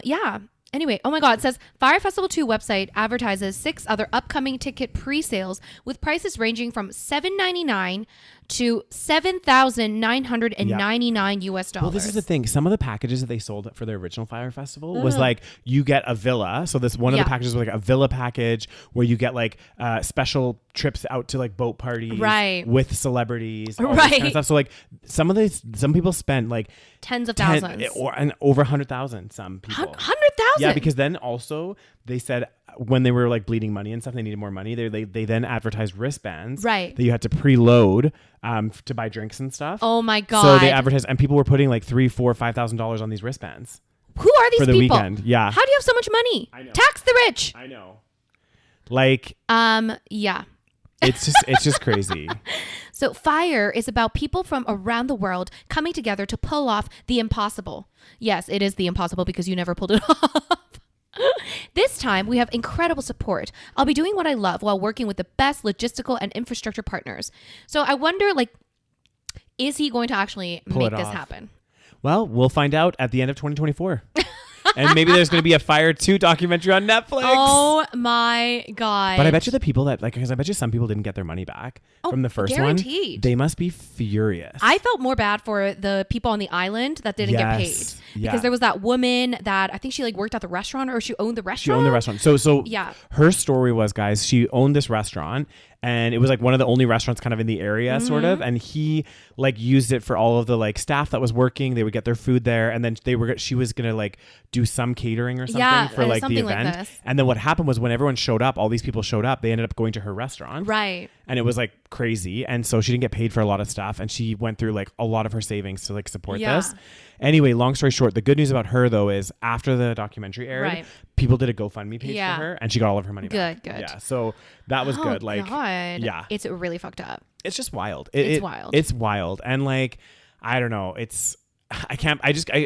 Yeah. Anyway, oh my God, it says Fyre Festival 2 website advertises 6 other upcoming ticket pre-sales with prices ranging from $7.99 to $7,999 US dollars. Well, this is the thing. Some of the packages that they sold for their original Fyre Festival was like, you get a villa. So this one of the packages was like a villa package where you get like special trips out to like boat parties with celebrities, all this kind of stuff. So like some people spent like tens of thousands and over 100,000. Some people 100,000. Yeah, because then also they said when they were like bleeding money and stuff, they needed more money. They then advertised wristbands that you had to preload to buy drinks and stuff. Oh my God! So they advertised, and people were putting like $3,000, $4,000, $5,000 on these wristbands. Who are these for the people? Weekend? Yeah. How do you have so much money? I know. Tax the rich. I know. Like. Yeah. It's just crazy. So Fyre is about people from around the world coming together to pull off the impossible. Yes, it is the impossible because you never pulled it off. This time, we have incredible support. I'll be doing what I love while working with the best logistical and infrastructure partners. So I wonder, like, is he going to actually make this happen? Well, we'll find out at the end of 2024. And maybe there's going to be a Fyre 2 documentary on Netflix. Oh my God. But I bet you the people because I bet you some people didn't get their money back from the first one. They must be furious. I felt more bad for the people on the island that didn't get paid. Because there was that woman that I think she like worked at the restaurant, or she owned the restaurant. She owned the restaurant. So her story was, guys, she owned this restaurant. And it was like one of the only restaurants kind of in the area, sort of. And he like used it for all of the like staff that was working. They would get their food there. And then she was going to like do some catering or something for like the event. Like and then what happened was when everyone showed up, all these people showed up, they ended up going to her restaurant. Right. And it was like crazy. And so she didn't get paid for a lot of stuff. And she went through like a lot of her savings to like support this. Anyway, long story short, the good news about her though is after the documentary aired, people did a GoFundMe page for her and she got all of her money back. Good. Yeah. So that was good. Like, God. Yeah. It's really fucked up. It's just wild. It's wild. It's wild. And like, I don't know.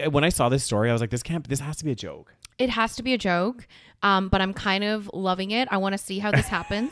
When I saw this story, I was like, this has to be a joke. It has to be a joke. But I'm kind of loving it. I want to see how this happens.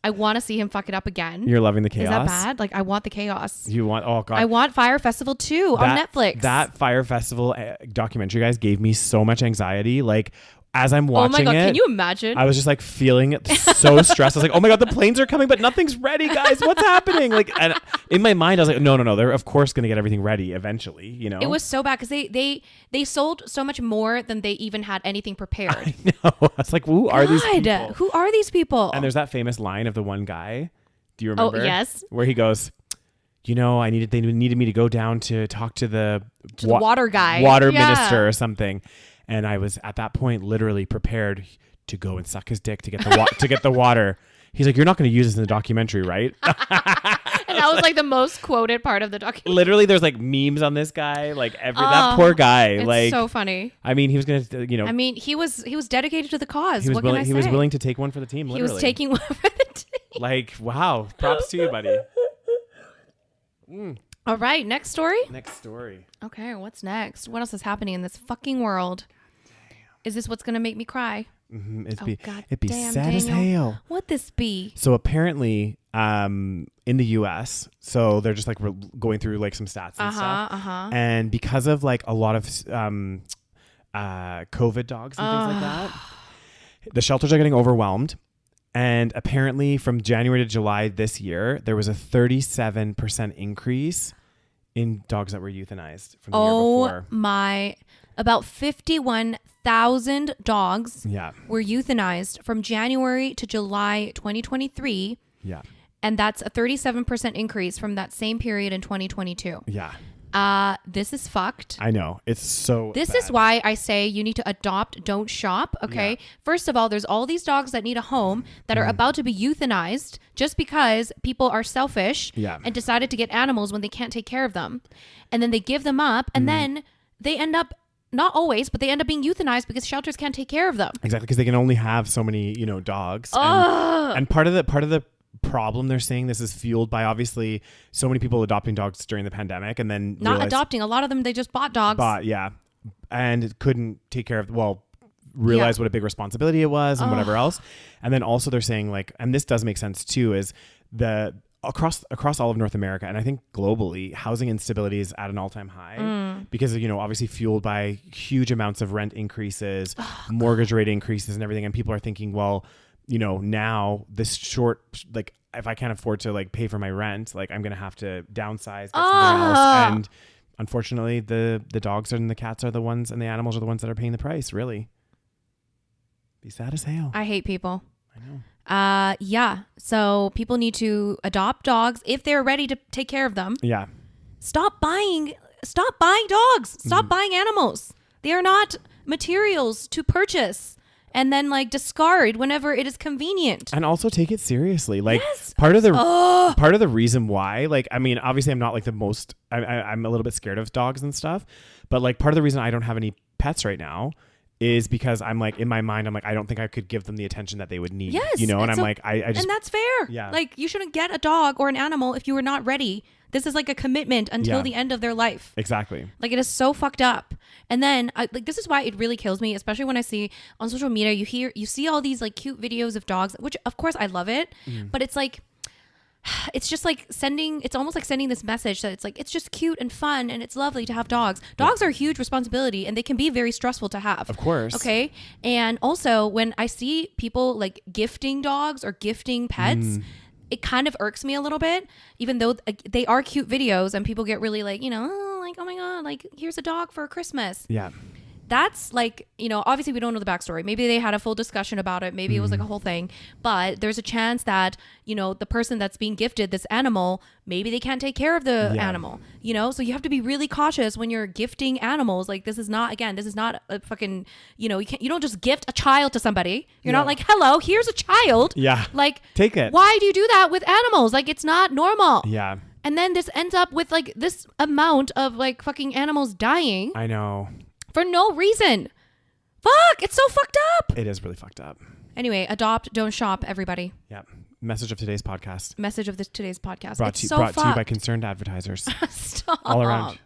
I want to see him fuck it up again. You're loving the chaos? Is that bad? Like, I want the chaos. You want, oh God. I want Fyre Festival 2 on Netflix. That Fyre Festival documentary, guys, gave me so much anxiety. Like, as I'm watching oh my God, it, can you imagine? I was just like feeling so stressed. I was like, oh my God, the planes are coming, but nothing's ready, guys. What's happening? Like, and in my mind, I was like, no. They're of course going to get everything ready eventually, you know? It was so bad because they sold so much more than they even had anything prepared. I know. I was like, who are these people? Who are these people? And there's that famous line of the one guy. Do you remember? Oh, yes. Where he goes, you know, they needed me to go down to talk to the water guy, water minister or something. And I was at that point literally prepared to go and suck his dick to get the water. He's like, you're not going to use this in the documentary, right? And that was like the most quoted part of the documentary. Literally, there's like memes on this guy. Like that poor guy. It's like so funny. I mean, he was going to, you know. I mean, he was dedicated to the cause. What can I say? He was willing to take one for the team. Literally. He was taking one for the team. Like, wow. Props to you, buddy. All right, next story? Next story. Okay, what's next? What else is happening in this fucking world? Damn. Is this what's going to make me cry? It'd be sad as hell. What this be? So apparently, in the U.S., so they're just like going through like some stats and stuff, and because of like a lot of COVID dogs and things like that, the shelters are getting overwhelmed. And apparently, from January to July this year, there was a 37% increase in dogs that were euthanized from the year before. About 51,000 dogs were euthanized from January to July 2023. Yeah. And that's a 37% increase from that same period in 2022. Yeah. This is fucked. I know. It's so This bad. is why I say you need to adopt, don't shop. Okay. Yeah. First of all, there's all these dogs that need a home that are about to be euthanized just because people are selfish and decided to get animals when they can't take care of them. And then they give them up and then they end up, not always, but they end up being euthanized because shelters can't take care of them. Exactly. Because they can only have so many, dogs. And part of the problem they're saying this is fueled by obviously so many people adopting dogs during the pandemic and then adopting, a lot of them they just bought dogs and couldn't take care of realize what a big responsibility it was and whatever else. And then also they're saying like, and this does make sense too, is the across all of North America and I think globally, housing instability is at an all-time high because obviously fueled by huge amounts of rent increases, mortgage rate increases and everything, and people are thinking, well, now this short, like if I can't afford to like pay for my rent, like I'm going to have to downsize, get something else. And unfortunately the dogs and the cats are the ones and the animals are the ones that are paying the price, really. Be sad as hell. I hate people. I know. So people need to adopt dogs if they're ready to take care of them. Yeah. Stop buying dogs. Stop buying animals. They are not materials to purchase and then like discard whenever it is convenient. And also take it seriously. Like part of the reason why, like, I mean, obviously I'm not like the most, I'm a little bit scared of dogs and stuff, but like part of the reason I don't have any pets right now is because I'm like, in my mind, I'm like, I don't think I could give them the attention that they would need, and I'm like, I just, and that's fair. Yeah. Like you shouldn't get a dog or an animal if you were not ready. This is like a commitment until the end of their life. Exactly. Like it is so fucked up. And then this is why it really kills me, especially when I see on social media, you see all these like cute videos of dogs, which of course I love it, but it's like, it's just like it's almost like sending this message that it's like, it's just cute and fun and it's lovely to have dogs. Dogs are a huge responsibility and they can be very stressful to have. Of course. Okay. And also when I see people like gifting dogs or gifting pets, it kind of irks me a little bit, even though they are cute videos and people get really like, oh my God, like here's a dog for Christmas. Yeah. That's like, obviously we don't know the backstory. Maybe they had a full discussion about it. Maybe it was like a whole thing, but there's a chance that, the person that's being gifted this animal, maybe they can't take care of the animal, so you have to be really cautious when you're gifting animals. Like this is not a fucking, you don't just gift a child to somebody. You're not like, hello, here's a child. Yeah. Like, take it. Why do you do that with animals? Like it's not normal. Yeah. And then this ends up with like this amount of like fucking animals dying. I know. For no reason. Fuck, it's so fucked up. It is really fucked up. Anyway, adopt, don't shop, everybody. Yeah. Message of today's podcast. Today's podcast. Brought to you by concerned advertisers. Stop. All around.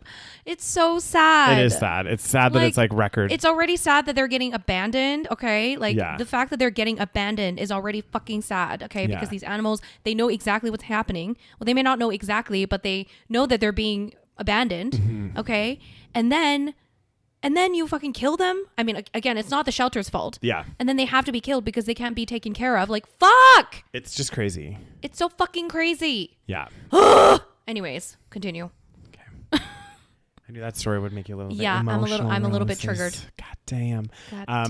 It's so sad. It is sad. It's sad that it's like record. It's already sad that they're getting abandoned. Okay. Like the fact that they're getting abandoned is already fucking sad. Okay. Because these animals, they know exactly what's happening. Well, they may not know exactly, but they know that they're being abandoned. Okay. And then you fucking kill them. I mean, again, it's not the shelter's fault. Yeah. And then they have to be killed because they can't be taken care of. Like, fuck. It's just crazy. It's so fucking crazy. Yeah. Anyways, continue. Okay. I knew that story would make you a little bit emotional. I'm a little bit triggered. God damn.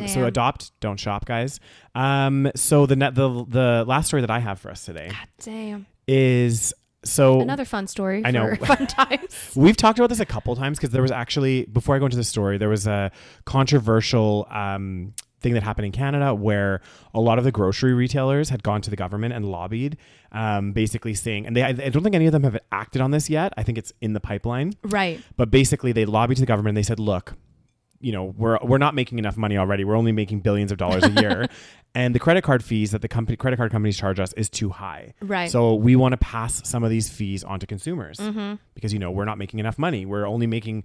So adopt, don't shop, guys. So the last story that I have for us today. God damn. Is another fun story. I know. For fun times. We've talked about this a couple times because there was actually, before I go into the story, there was a controversial thing that happened in Canada where a lot of the grocery retailers had gone to the government and lobbied, basically saying, and I don't think any of them have acted on this yet. I think it's in the pipeline. Right. But basically they lobbied to the government and they said, look, we're not making enough money already. We're only making billions of dollars a year. And the credit card fees that the credit card companies charge us is too high. Right. So we want to pass some of these fees on to consumers because, we're not making enough money. We're only making,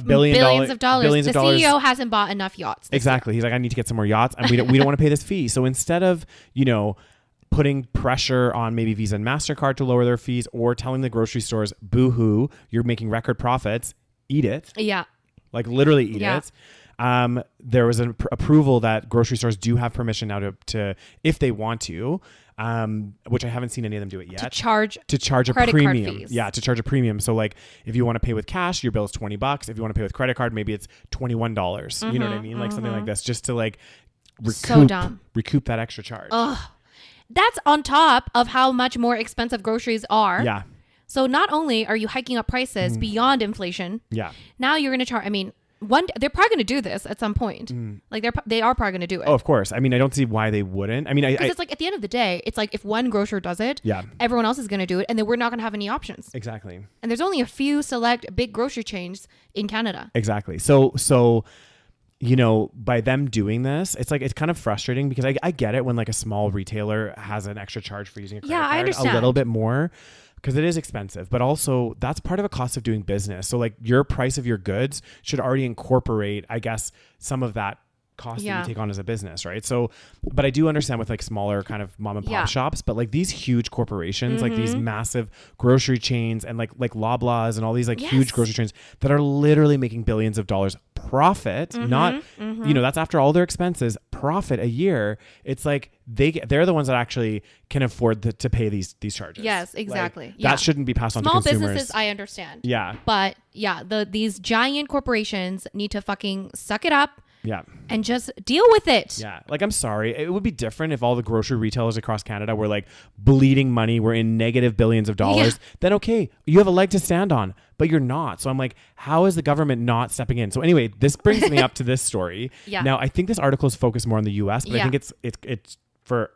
billions of dollars. Billions the of dollars. CEO hasn't bought enough yachts. Exactly. He's like, I need to get some more yachts, and we don't want to pay this fee. So instead of, putting pressure on maybe Visa and MasterCard to lower their fees, or telling the grocery stores, boo-hoo, you're making record profits, eat it. Yeah. Like literally eat it. There was an approval that grocery stores do have permission now to if they want to, which I haven't seen any of them do it yet. To charge a credit premium. card fees. Yeah, to charge a premium. So like if you want to pay with cash, your bill is $20. If you want to pay with credit card, maybe it's $21. You know what I mean? Like something like this, just to like recoup that extra charge. Ugh. That's on top of how much more expensive groceries are. Yeah. So not only are you hiking up prices beyond inflation, now you're going to charge. I mean, they're probably going to do this at some point. Like they are probably going to do it. Oh, of course. I mean, I don't see why they wouldn't. I mean, because it's like at the end of the day, it's like if one grocer does it, everyone else is going to do it, and then we're not going to have any options. Exactly. And there's only a few select big grocery chains in Canada. Exactly. So. By them doing this, it's kind of frustrating because I get it when like a small retailer has an extra charge for using a credit card. I understand. A little bit more because it is expensive, but also that's part of a cost of doing business. So like your price of your goods should already incorporate, I guess, some of that cost that you take on as a business, right? So, but I do understand with like smaller kind of mom and pop shops, but like these huge corporations, like these massive grocery chains and like Loblaws and all these like huge grocery chains that are literally making billions of dollars profit, not, that's after all their expenses, profit a year. It's like they're the ones that actually can afford to pay these charges. Yes, exactly. Like, that shouldn't be passed on to consumers. Small businesses, I understand. Yeah. But these giant corporations need to fucking suck it up. Yeah. And just deal with it. Yeah. Like, I'm sorry. It would be different if all the grocery retailers across Canada were like bleeding money. We're in negative billions of dollars. Yeah. Then, okay, you have a leg to stand on, but you're not. So I'm like, how is the government not stepping in? So anyway, this brings me up to this story. Yeah. Now, I think this article is focused more on the US, but I think it's for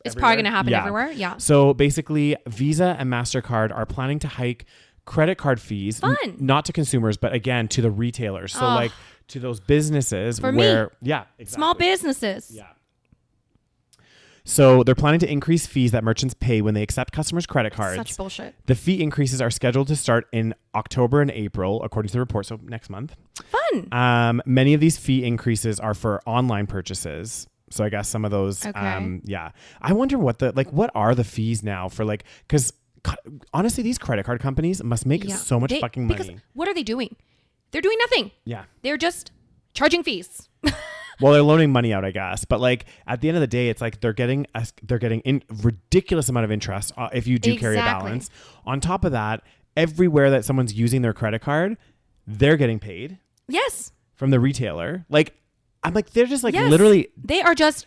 it's probably going to happen everywhere. Yeah. So basically, Visa and MasterCard are planning to hike credit card fees, not to consumers, but again, to the retailers. So like to those businesses exactly. Small businesses. Yeah. So they're planning to increase fees that merchants pay when they accept customers' credit cards. Such bullshit. The fee increases are scheduled to start in October and April, according to the report. So next month. Fun. Many of these fee increases are for online purchases. So I guess some of those, I wonder what are the fees now for because honestly, these credit card companies must make so much fucking money. Because what are they doing? They're doing nothing. Yeah. They're just charging fees. Well, they're loaning money out, I guess. But at the end of the day, it's like they're getting in ridiculous amount of interest if you do carry a balance. On top of that, everywhere that someone's using their credit card, they're getting paid. Yes. From the retailer. I'm like, they're just literally. They are just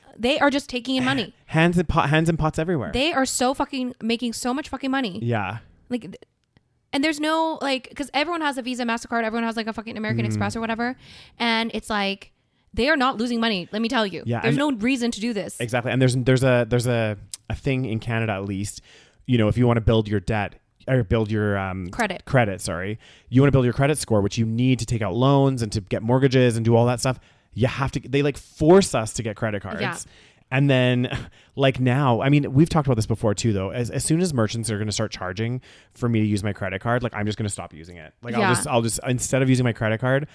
taking in money. Hands and pots everywhere. They are so fucking making so much fucking money. Yeah. And there's no because everyone has a Visa, MasterCard, everyone has a fucking American Express or whatever. And it's like, they are not losing money. Let me tell you. Yeah. There's no reason to do this. Exactly. And there's a thing in Canada, at least, if you want to build your debt or build your credit, sorry, you want to build your credit score, which you need to take out loans and to get mortgages and do all that stuff. You have to, they force us to get credit cards. Yeah. And then now, I mean, we've talked about this before too, though, as soon as merchants are going to start charging for me to use my credit card, I'm just going to stop using it. I'll just, instead of using my credit card,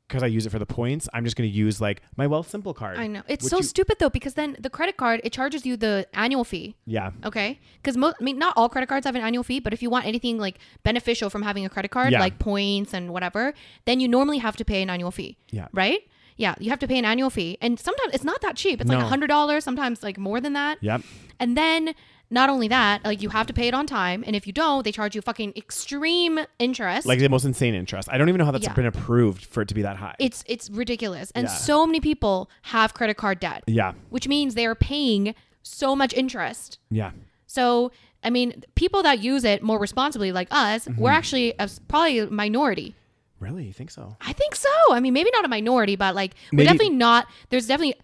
because I use it for the points, I'm just going to use my Wealth Simple card. I know. It's so stupid though, because then the credit card, it charges you the annual fee. Yeah. Okay. Because not all credit cards have an annual fee, but if you want anything beneficial from having a credit card, like points and whatever, then you normally have to pay an annual fee. Yeah. Right? Yeah, you have to pay an annual fee. And sometimes it's not that cheap. It's $100, sometimes more than that. Yep. And then not only that, you have to pay it on time. And if you don't, they charge you fucking extreme interest. The most insane interest. I don't even know how that's been approved for it to be that high. It's ridiculous. And so many people have credit card debt. Yeah. Which means they are paying so much interest. Yeah. So, I mean, people that use it more responsibly like us, we're actually probably a minority. Really? You think so? I think so. I mean, maybe not a minority, but we're definitely not. There's definitely,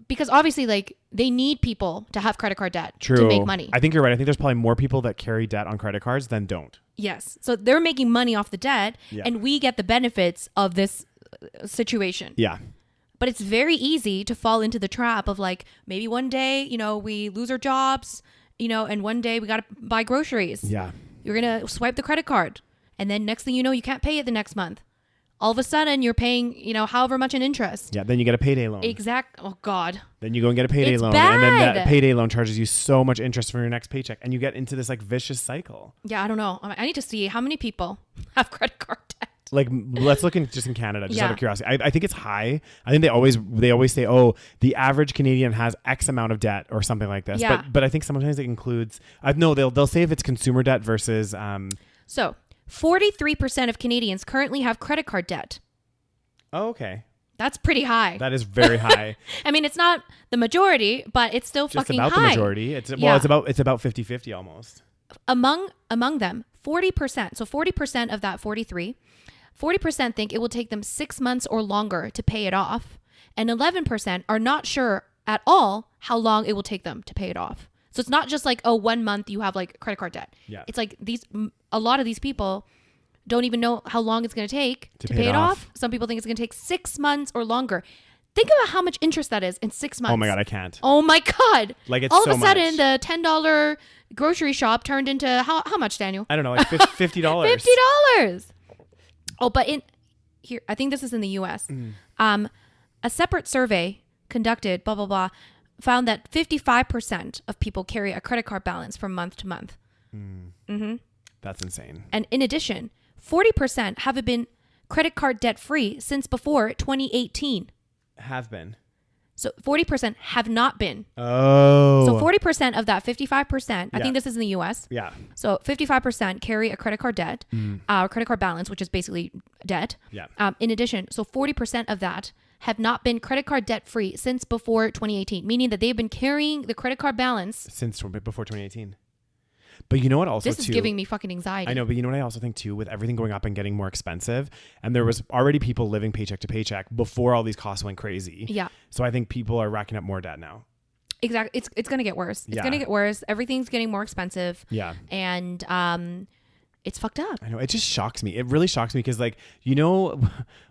because obviously they need people to have credit card debt to make money. I think you're right. I think there's probably more people that carry debt on credit cards than don't. Yes. So they're making money off the debt and we get the benefits of this situation. Yeah. But it's very easy to fall into the trap of maybe one day, we lose our jobs, and one day we got to buy groceries. Yeah. You're going to swipe the credit card. And then next thing you know, you can't pay it the next month. all of a sudden you're paying, however much in interest. Yeah. Then you get a payday loan. Oh God. Then you go and get a payday It's loan. bad. And then that payday loan charges you so much interest from your next paycheck. And you get into this like vicious cycle. Yeah. I don't know. I need to see how many people have credit card debt. Like, let's look just in Canada, just out of curiosity. I think it's high. I think they always say, oh, the average Canadian has X amount of debt or something like this. Yeah. But I think sometimes it includes, no, they'll say if it's consumer debt versus. So 43% of Canadians currently have credit card debt. Oh, okay. That's pretty high. That is very high. I mean, it's not the majority, but it's still just fucking about high. the majority. It's about 50-50 almost. Among them, 40%. So 40% of that 40% think it will take them 6 months or longer to pay it off, and 11% are not sure at all how long it will take them to pay it off. So it's not just like, 1 month you have like credit card debt. Yeah. It's like a lot of these people don't even know how long it's going to take to pay it off. Some people think it's going to take 6 months or longer. Think about how much interest that is in 6 months. Oh my God, I can't. Oh my God. Like, it's all so of a sudden much. the $10 grocery shop turned into how much, Daniel? I don't know, like $50. $50. Oh, but here, I think this is in the US. A separate survey conducted, blah, blah, blah, found that 55% of people carry a credit card balance from month to month. That's insane. And in addition, 40% have been credit card debt free since before 2018. Have been. So 40% have not been. Oh. So 40% of that 55%, I Yeah. think this is in the US. Yeah. So 55% carry a credit card debt, credit card balance, which is basically debt. Yeah. In addition, so 40% of that have not been credit card debt free since before 2018, meaning that they've been carrying the credit card balance Since before 2018. But you know what also This is giving me fucking anxiety. I know, but you know what I also think too, with everything going up and getting more expensive, and there was already people living paycheck to paycheck before all these costs went crazy. Yeah. So I think people are racking up more debt now. Exactly. It's going to get worse. It's going to get worse. Everything's getting more expensive. Yeah. And it's fucked up. I know. It just shocks me. It really shocks me because, like,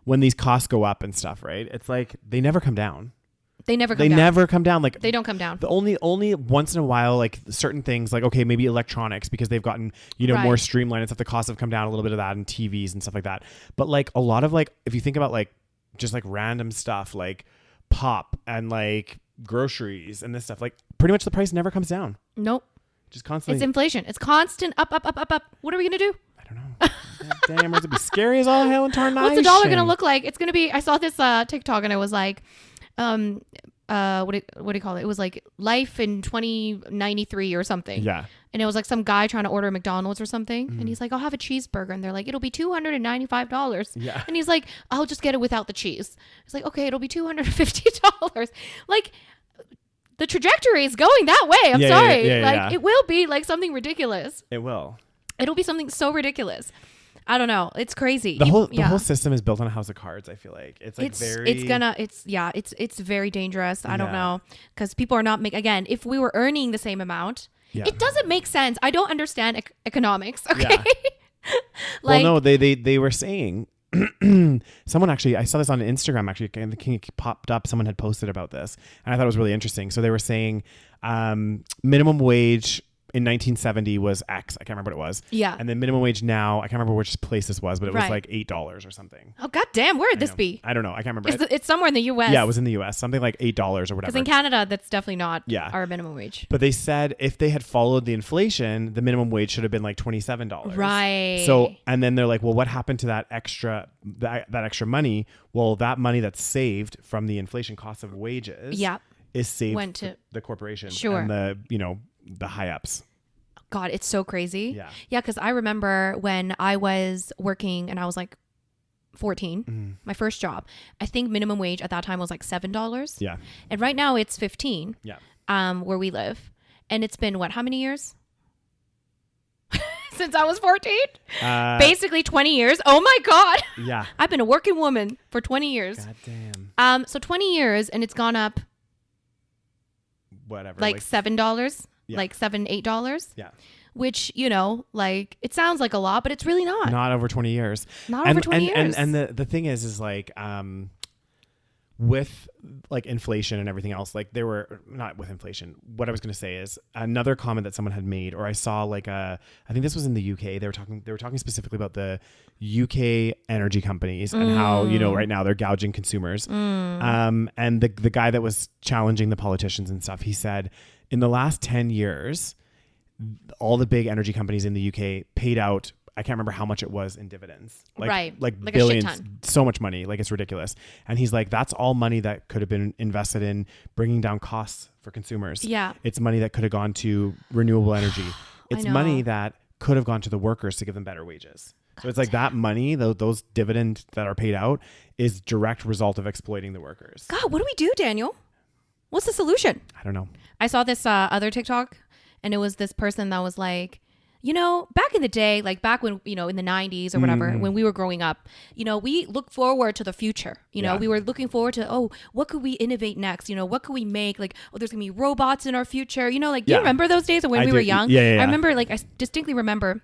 when these costs go up and stuff, right? It's like they never come down. They never come down. Like, they don't come down. The only once in a while, like certain things, like, okay, maybe electronics, because they've gotten, Right. more streamlined and stuff. The costs have come down a little bit of that, and TVs and stuff like that. But like a lot of, like, if you think about like just like random stuff like pop and like groceries and this stuff, like pretty much the price never comes down. Nope. Just constantly. It's inflation. It's constant up. What are we going to do? I don't know. Damn, it's gonna be scary as all hell in tarnation. What's the dollar going to look like? It's going to be, I saw this TikTok and it was like, what do you call it? It was like life in 2093 or something. Yeah. And it was like some guy trying to order McDonald's or something. And he's like, I'll have a cheeseburger. And they're like, it'll be $295. Yeah. And he's like, I'll just get it without the cheese. It's like, okay, it'll be $250. Like, the trajectory is going that way. I'm sorry. It will be like something ridiculous. It will. It'll be something so ridiculous. I don't know. It's crazy. The whole system is built on a house of cards. I feel like it's very dangerous. I don't know, because people are not again. If we were earning the same amount, it doesn't make sense. I don't understand economics. Okay, Yeah. like, well, no, they were saying. Someone actually, I saw this on Instagram actually, and the king popped up. Someone had posted about this, and I thought it was really interesting. So they were saying minimum wage in 1970 was X. I can't remember what it was. Yeah. And then minimum wage now, I can't remember which place this was, but it was Right. like $8 or something. Oh goddamn, where would this be? I don't know. I can't remember. It's somewhere in the U.S. Yeah, it was in the U.S. Something like $8 or whatever. Because in Canada, that's definitely not Yeah. our minimum wage. But they said if they had followed the inflation, the minimum wage should have been like $27. Right. So, and then they're like, well, what happened to that extra money? Well, that money that's saved from the inflation cost of wages Yeah. is saved Went to the corporation Sure. and the high ups. God, it's so crazy. Yeah. Yeah, because I remember when I was working and I was like 14, my first job, I think minimum wage at that time was like $7. Yeah. And right now it's 15. Yeah. Where we live. And it's been how many years? Since I was 14? Basically 20 years. Oh my God. Yeah. I've been a working woman for 20 years. God damn. So 20 years and it's gone up Whatever. like $7. Yeah. Like $7-8. Yeah. Which, like it sounds like a lot, but it's really not. Not over 20 years. Not over 20 years. And the thing is like, with like inflation and everything else, like they were not with inflation. What I was going to say is another comment that someone had made, or I saw like I think this was in the UK. They were talking specifically about the UK energy companies and how, you know, right now they're gouging consumers. And the guy that was challenging the politicians and stuff, he said in the last 10 years, all the big energy companies in the UK paid out, I can't remember how much it was in dividends. Like billions, a shit ton. So much money. Like it's ridiculous. And he's like, that's all money that could have been invested in bringing down costs for consumers. Yeah. It's money that could have gone to renewable energy. It's money that could have gone to the workers to give them better wages. So it's like that money, those dividends that are paid out is direct result of exploiting the workers. God, what do we do, Daniel? What's the solution? I don't know. I saw this other TikTok, and it was this person that was like, you know, back in the day, like back when, you know, in the 90s or whatever, when we were growing up, you know, we look forward to the future. You know, we were looking forward to, oh, what could we innovate next? You know, what could we make? Like, oh, there's going to be robots in our future. You know, like, do you remember those days when we were young? Yeah. I remember, like, I distinctly remember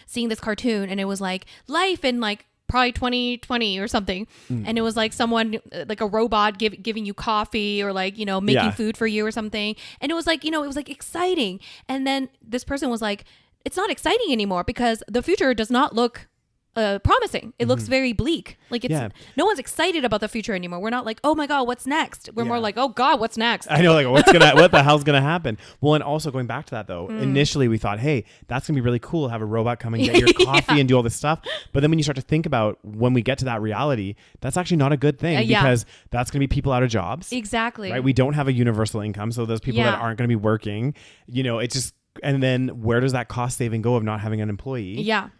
seeing this cartoon, and it was like life in like probably 2020 or something. And it was like someone, like a robot giving you coffee or like, you know, making food for you or something. And it was like, you know, it was like exciting. And then this person was like, it's not exciting anymore because the future does not look promising. It looks very bleak. Like it's no one's excited about the future anymore. We're not like, oh my God, what's next? We're more like, oh God, what's next? I know, like what the hell's gonna happen? Well, and also going back to that though, initially we thought, hey, that's gonna be really cool. Have a robot come and get your coffee and do all this stuff. But then when you start to think about when we get to that reality, that's actually not a good thing because that's gonna be people out of jobs. Exactly. Right? We don't have a universal income, so those people that aren't gonna be working, you know, it's just, and then where does that cost saving go of not having an employee? Yeah.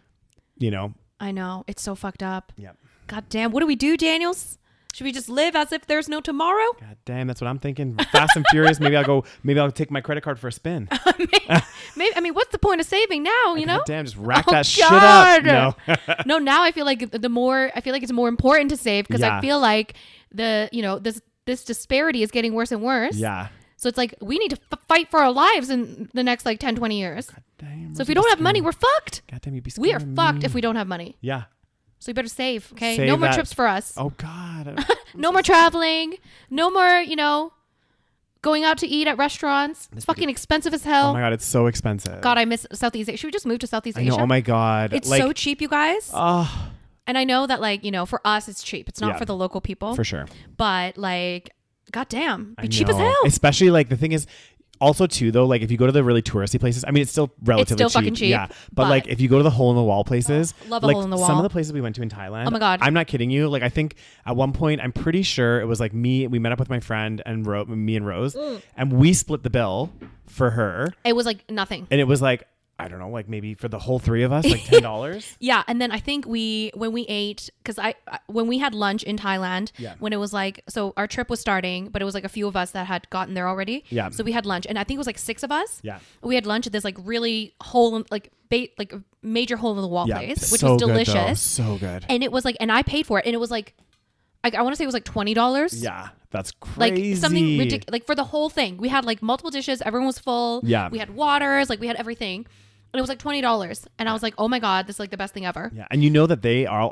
You know. I know. It's so fucked up. Yeah. God damn. What do we do, Daniels? Should we just live as if there's no tomorrow? God damn, that's what I'm thinking. Fast and furious. Maybe I'll take my credit card for a spin. maybe. I mean, what's the point of saving now, you know? God damn, just rack that shit up. No. No, now I feel like it's more important to save because I feel like this disparity is getting worse and worse. Yeah. So it's like we need to fight for our lives in the next like 10, 20 years. God damn, so if we don't have money, we're fucked. God damn, you'd be we are fucked if we don't have money. Yeah. So you better save, okay? No more trips for us. Oh, God. No more traveling. No more, you know, going out to eat at restaurants. It's fucking expensive as hell. Oh, my God. It's so expensive. God, I miss Southeast Asia. Should we just move to Southeast Asia? I know, oh, my God. It's so cheap, you guys. And I know that, like, you know, for us, it's cheap. It's not for the local people. For sure. But, like, God damn. Be cheap as hell. Especially, like, the thing is, also too though, like if you go to the really touristy places, I mean it's still relatively cheap. Fucking cheap. Yeah. But like if you go to the hole in the wall places, love a like hole in the wall. some of the places we went to in Thailand. Oh my God. I'm not kidding you. Like I think at one point I'm pretty sure it was like we met up with my friend and me and Rose and we split the bill for her. It was like nothing. And it was like, I don't know, like maybe for the whole three of us, like $10. Yeah. And then I think when we ate, because when we had lunch in Thailand, when it was like, so our trip was starting, but it was like a few of us that had gotten there already. Yeah. So we had lunch, and I think it was like 6 of us. Yeah. We had lunch at this like really like a major hole in the wall place, which so was delicious. Good, so good. And it was like, and I paid for it, and it was like, I want to say it was like $20. Yeah. That's crazy. Like something ridiculous. Like for the whole thing, we had like multiple dishes. Everyone was full. Yeah. We had waters. Like we had everything. And it was like $20. And I was like, oh my God, this is like the best thing ever. Yeah. And you know that they are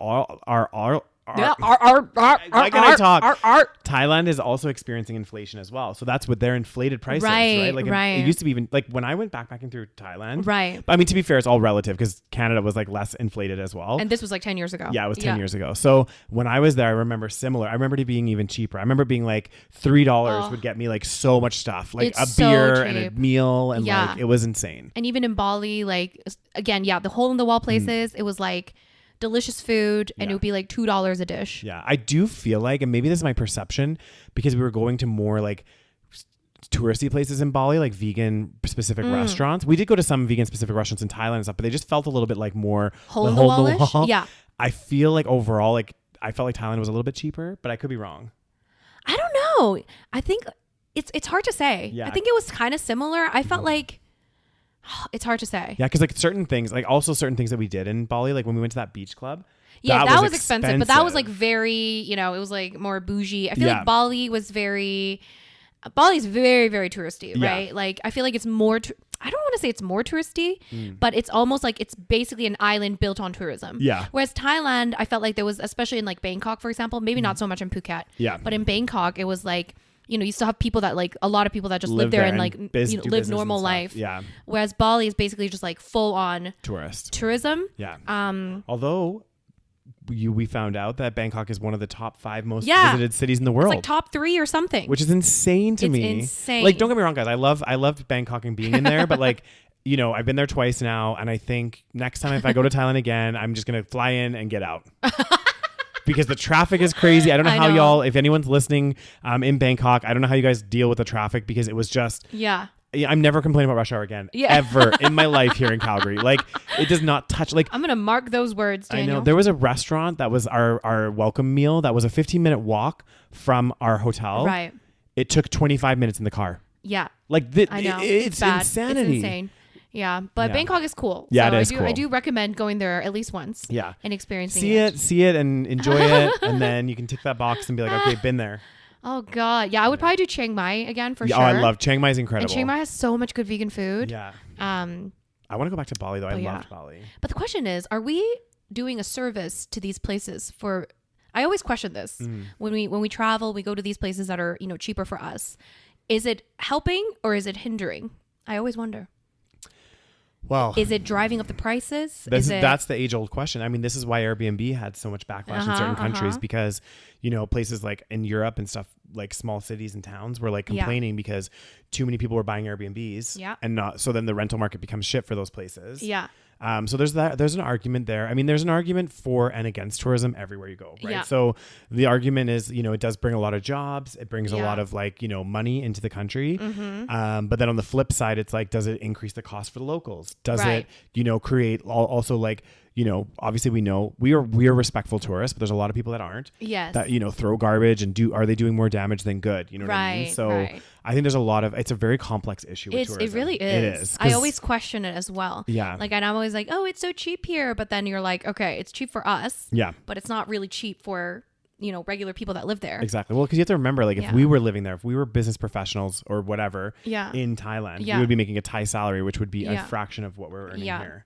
Thailand is also experiencing inflation as well. So that's what their inflated prices, right? Like it used to be even like when I went backpacking through Thailand. Right. I mean, to be fair, it's all relative because Canada was like less inflated as well. And this was like 10 years ago. Yeah, it was 10 years ago. So when I was there, I remember similar. I remember it being even cheaper. I remember being like $3 would get me like so much stuff, like a beer and a meal. And like it was insane. And even in Bali, like again, the hole in the wall places, it was like delicious food and it would be like $2 a dish. Yeah, I do feel like, and maybe this is my perception because we were going to more like touristy places in Bali, like vegan specific restaurants. We did go to some vegan specific restaurants in Thailand and stuff, but they just felt a little bit like more hole in the wall. Yeah. I feel like overall, like I felt like Thailand was a little bit cheaper, but I could be wrong. I don't know. I think it's hard to say. Yeah. I think it was kind of similar. I felt like it's hard to say. Yeah, because like certain things that we did in Bali, like when we went to that beach club. Yeah, that was expensive, but that was like very, you know, it was like more bougie. I feel like Bali's very, very touristy, right? Like I feel like it's more, I don't want to say it's more touristy, but it's almost like it's basically an island built on tourism. Yeah. Whereas Thailand, I felt like there was, especially in like Bangkok, for example, maybe not so much in Phuket. Yeah. But in Bangkok, it was like, you know, you still have people that like a lot of people that just live there and like live normal life. Yeah. Whereas Bali is basically just like full on tourism. Yeah. Although we found out that Bangkok is one of the top 5 most visited cities in the world. It's like top 3 or something. Which is insane to me. Insane. Like, don't get me wrong, guys. I loved Bangkok and being in there, but like, you know, I've been there twice now, and I think next time if I go to Thailand again, I'm just gonna fly in and get out. Because the traffic is crazy. I don't know how y'all, if anyone's listening in Bangkok, I don't know how you guys deal with the traffic, because it was just I'm never complaining about rush hour again, ever in my life here in Calgary. Like, it does not touch. Like, I'm gonna mark those words, Daniel. I know there was a restaurant that was our welcome meal that was a 15-minute walk from our hotel. Right. It took 25 minutes in the car. Yeah. Like, I know. It's insanity. It's insane. Yeah, but Bangkok is cool. Yeah, so it is cool. I do recommend going there at least once. Yeah. And experiencing see it and enjoy it, and then you can tick that box and be like, okay, been there. Oh God, yeah, I would probably do Chiang Mai again for sure. Oh, I love Chiang Mai. Is incredible. And Chiang Mai has so much good vegan food. Yeah. I want to go back to Bali though. I loved Bali. But the question is, are we doing a service to these places for? I always question this when we travel. We go to these places that are, you know, cheaper for us. Is it helping or is it hindering? I always wonder. Well, is it driving up the prices? That's the age-old question. I mean, this is why Airbnb had so much backlash in certain countries, because, you know, places like in Europe and stuff, like small cities and towns were like complaining because too many people were buying Airbnbs. Yeah. And so then the rental market becomes shit for those places. Yeah. So there's an argument there. I mean, there's an argument for and against tourism everywhere you go, right? Yeah. So the argument is, you know, it does bring a lot of jobs. It brings a lot of like, you know, money into the country. But then on the flip side, it's like, does it increase the cost for the locals? Does it, you know, create also like, you know, obviously we know we are respectful tourists, but there's a lot of people that aren't. Yes. That, you know, throw garbage and are they doing more damage than good? You know what I mean? So I think there's it's a very complex issue with tourism. It really is. It is. I always question it as well. Yeah. Like, and I'm always like, oh, it's so cheap here. But then you're like, okay, it's cheap for us. Yeah. But it's not really cheap for, you know, regular people that live there. Exactly. Well, because you have to remember, like, if we were living there, if we were business professionals or whatever in Thailand, we would be making a Thai salary, which would be a fraction of what we're earning here.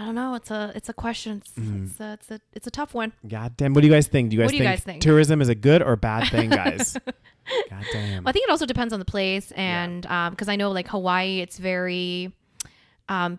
I don't know. It's a question. It's a tough one. God damn. What do you guys think? Do you guys think tourism is a good or bad thing, guys? God damn. Well, I think it also depends on the place, and because I know like Hawaii, it's very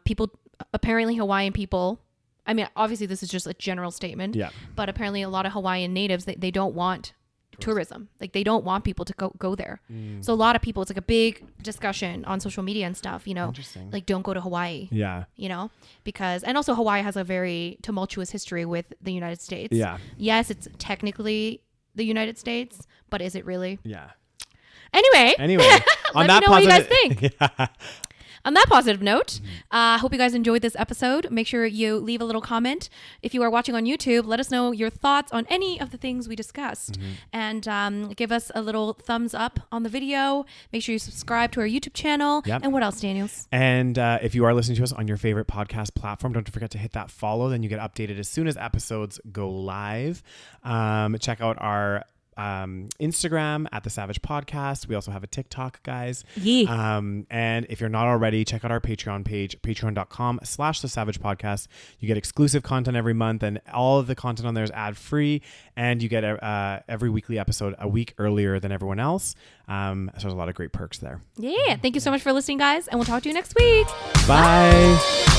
people. Apparently, Hawaiian people. I mean, obviously, this is just a general statement. Yeah. But apparently, a lot of Hawaiian natives they don't want tourism. Like, they don't want people to go there. So a lot of people, it's like a big discussion on social media and stuff, you know, like, don't go to Hawaii. Yeah. You know, because, and also Hawaii has a very tumultuous history with the United States. Yeah. Yes, it's technically the United States, but is it really? Yeah. Anyway, on let me know what you guys think. Yeah. On that positive note, hope you guys enjoyed this episode. Make sure you leave a little comment. If you are watching on YouTube, let us know your thoughts on any of the things we discussed. And give us a little thumbs up on the video. Make sure you subscribe to our YouTube channel. Yep. And what else, Daniels? And if you are listening to us on your favorite podcast platform, don't forget to hit that follow. Then you get updated as soon as episodes go live. Check out our Instagram at the SaVeg Podcast. We also have a TikTok, guys. Yeah. And if you're not already, check out our Patreon page, patreon.com/the SaVeg Podcast. You get exclusive content every month, and all of the content on there is ad free, and you get every weekly episode a week earlier than everyone else. So there's a lot of great perks there. Yeah. Thank you so much for listening, guys, and we'll talk to you next week. Bye.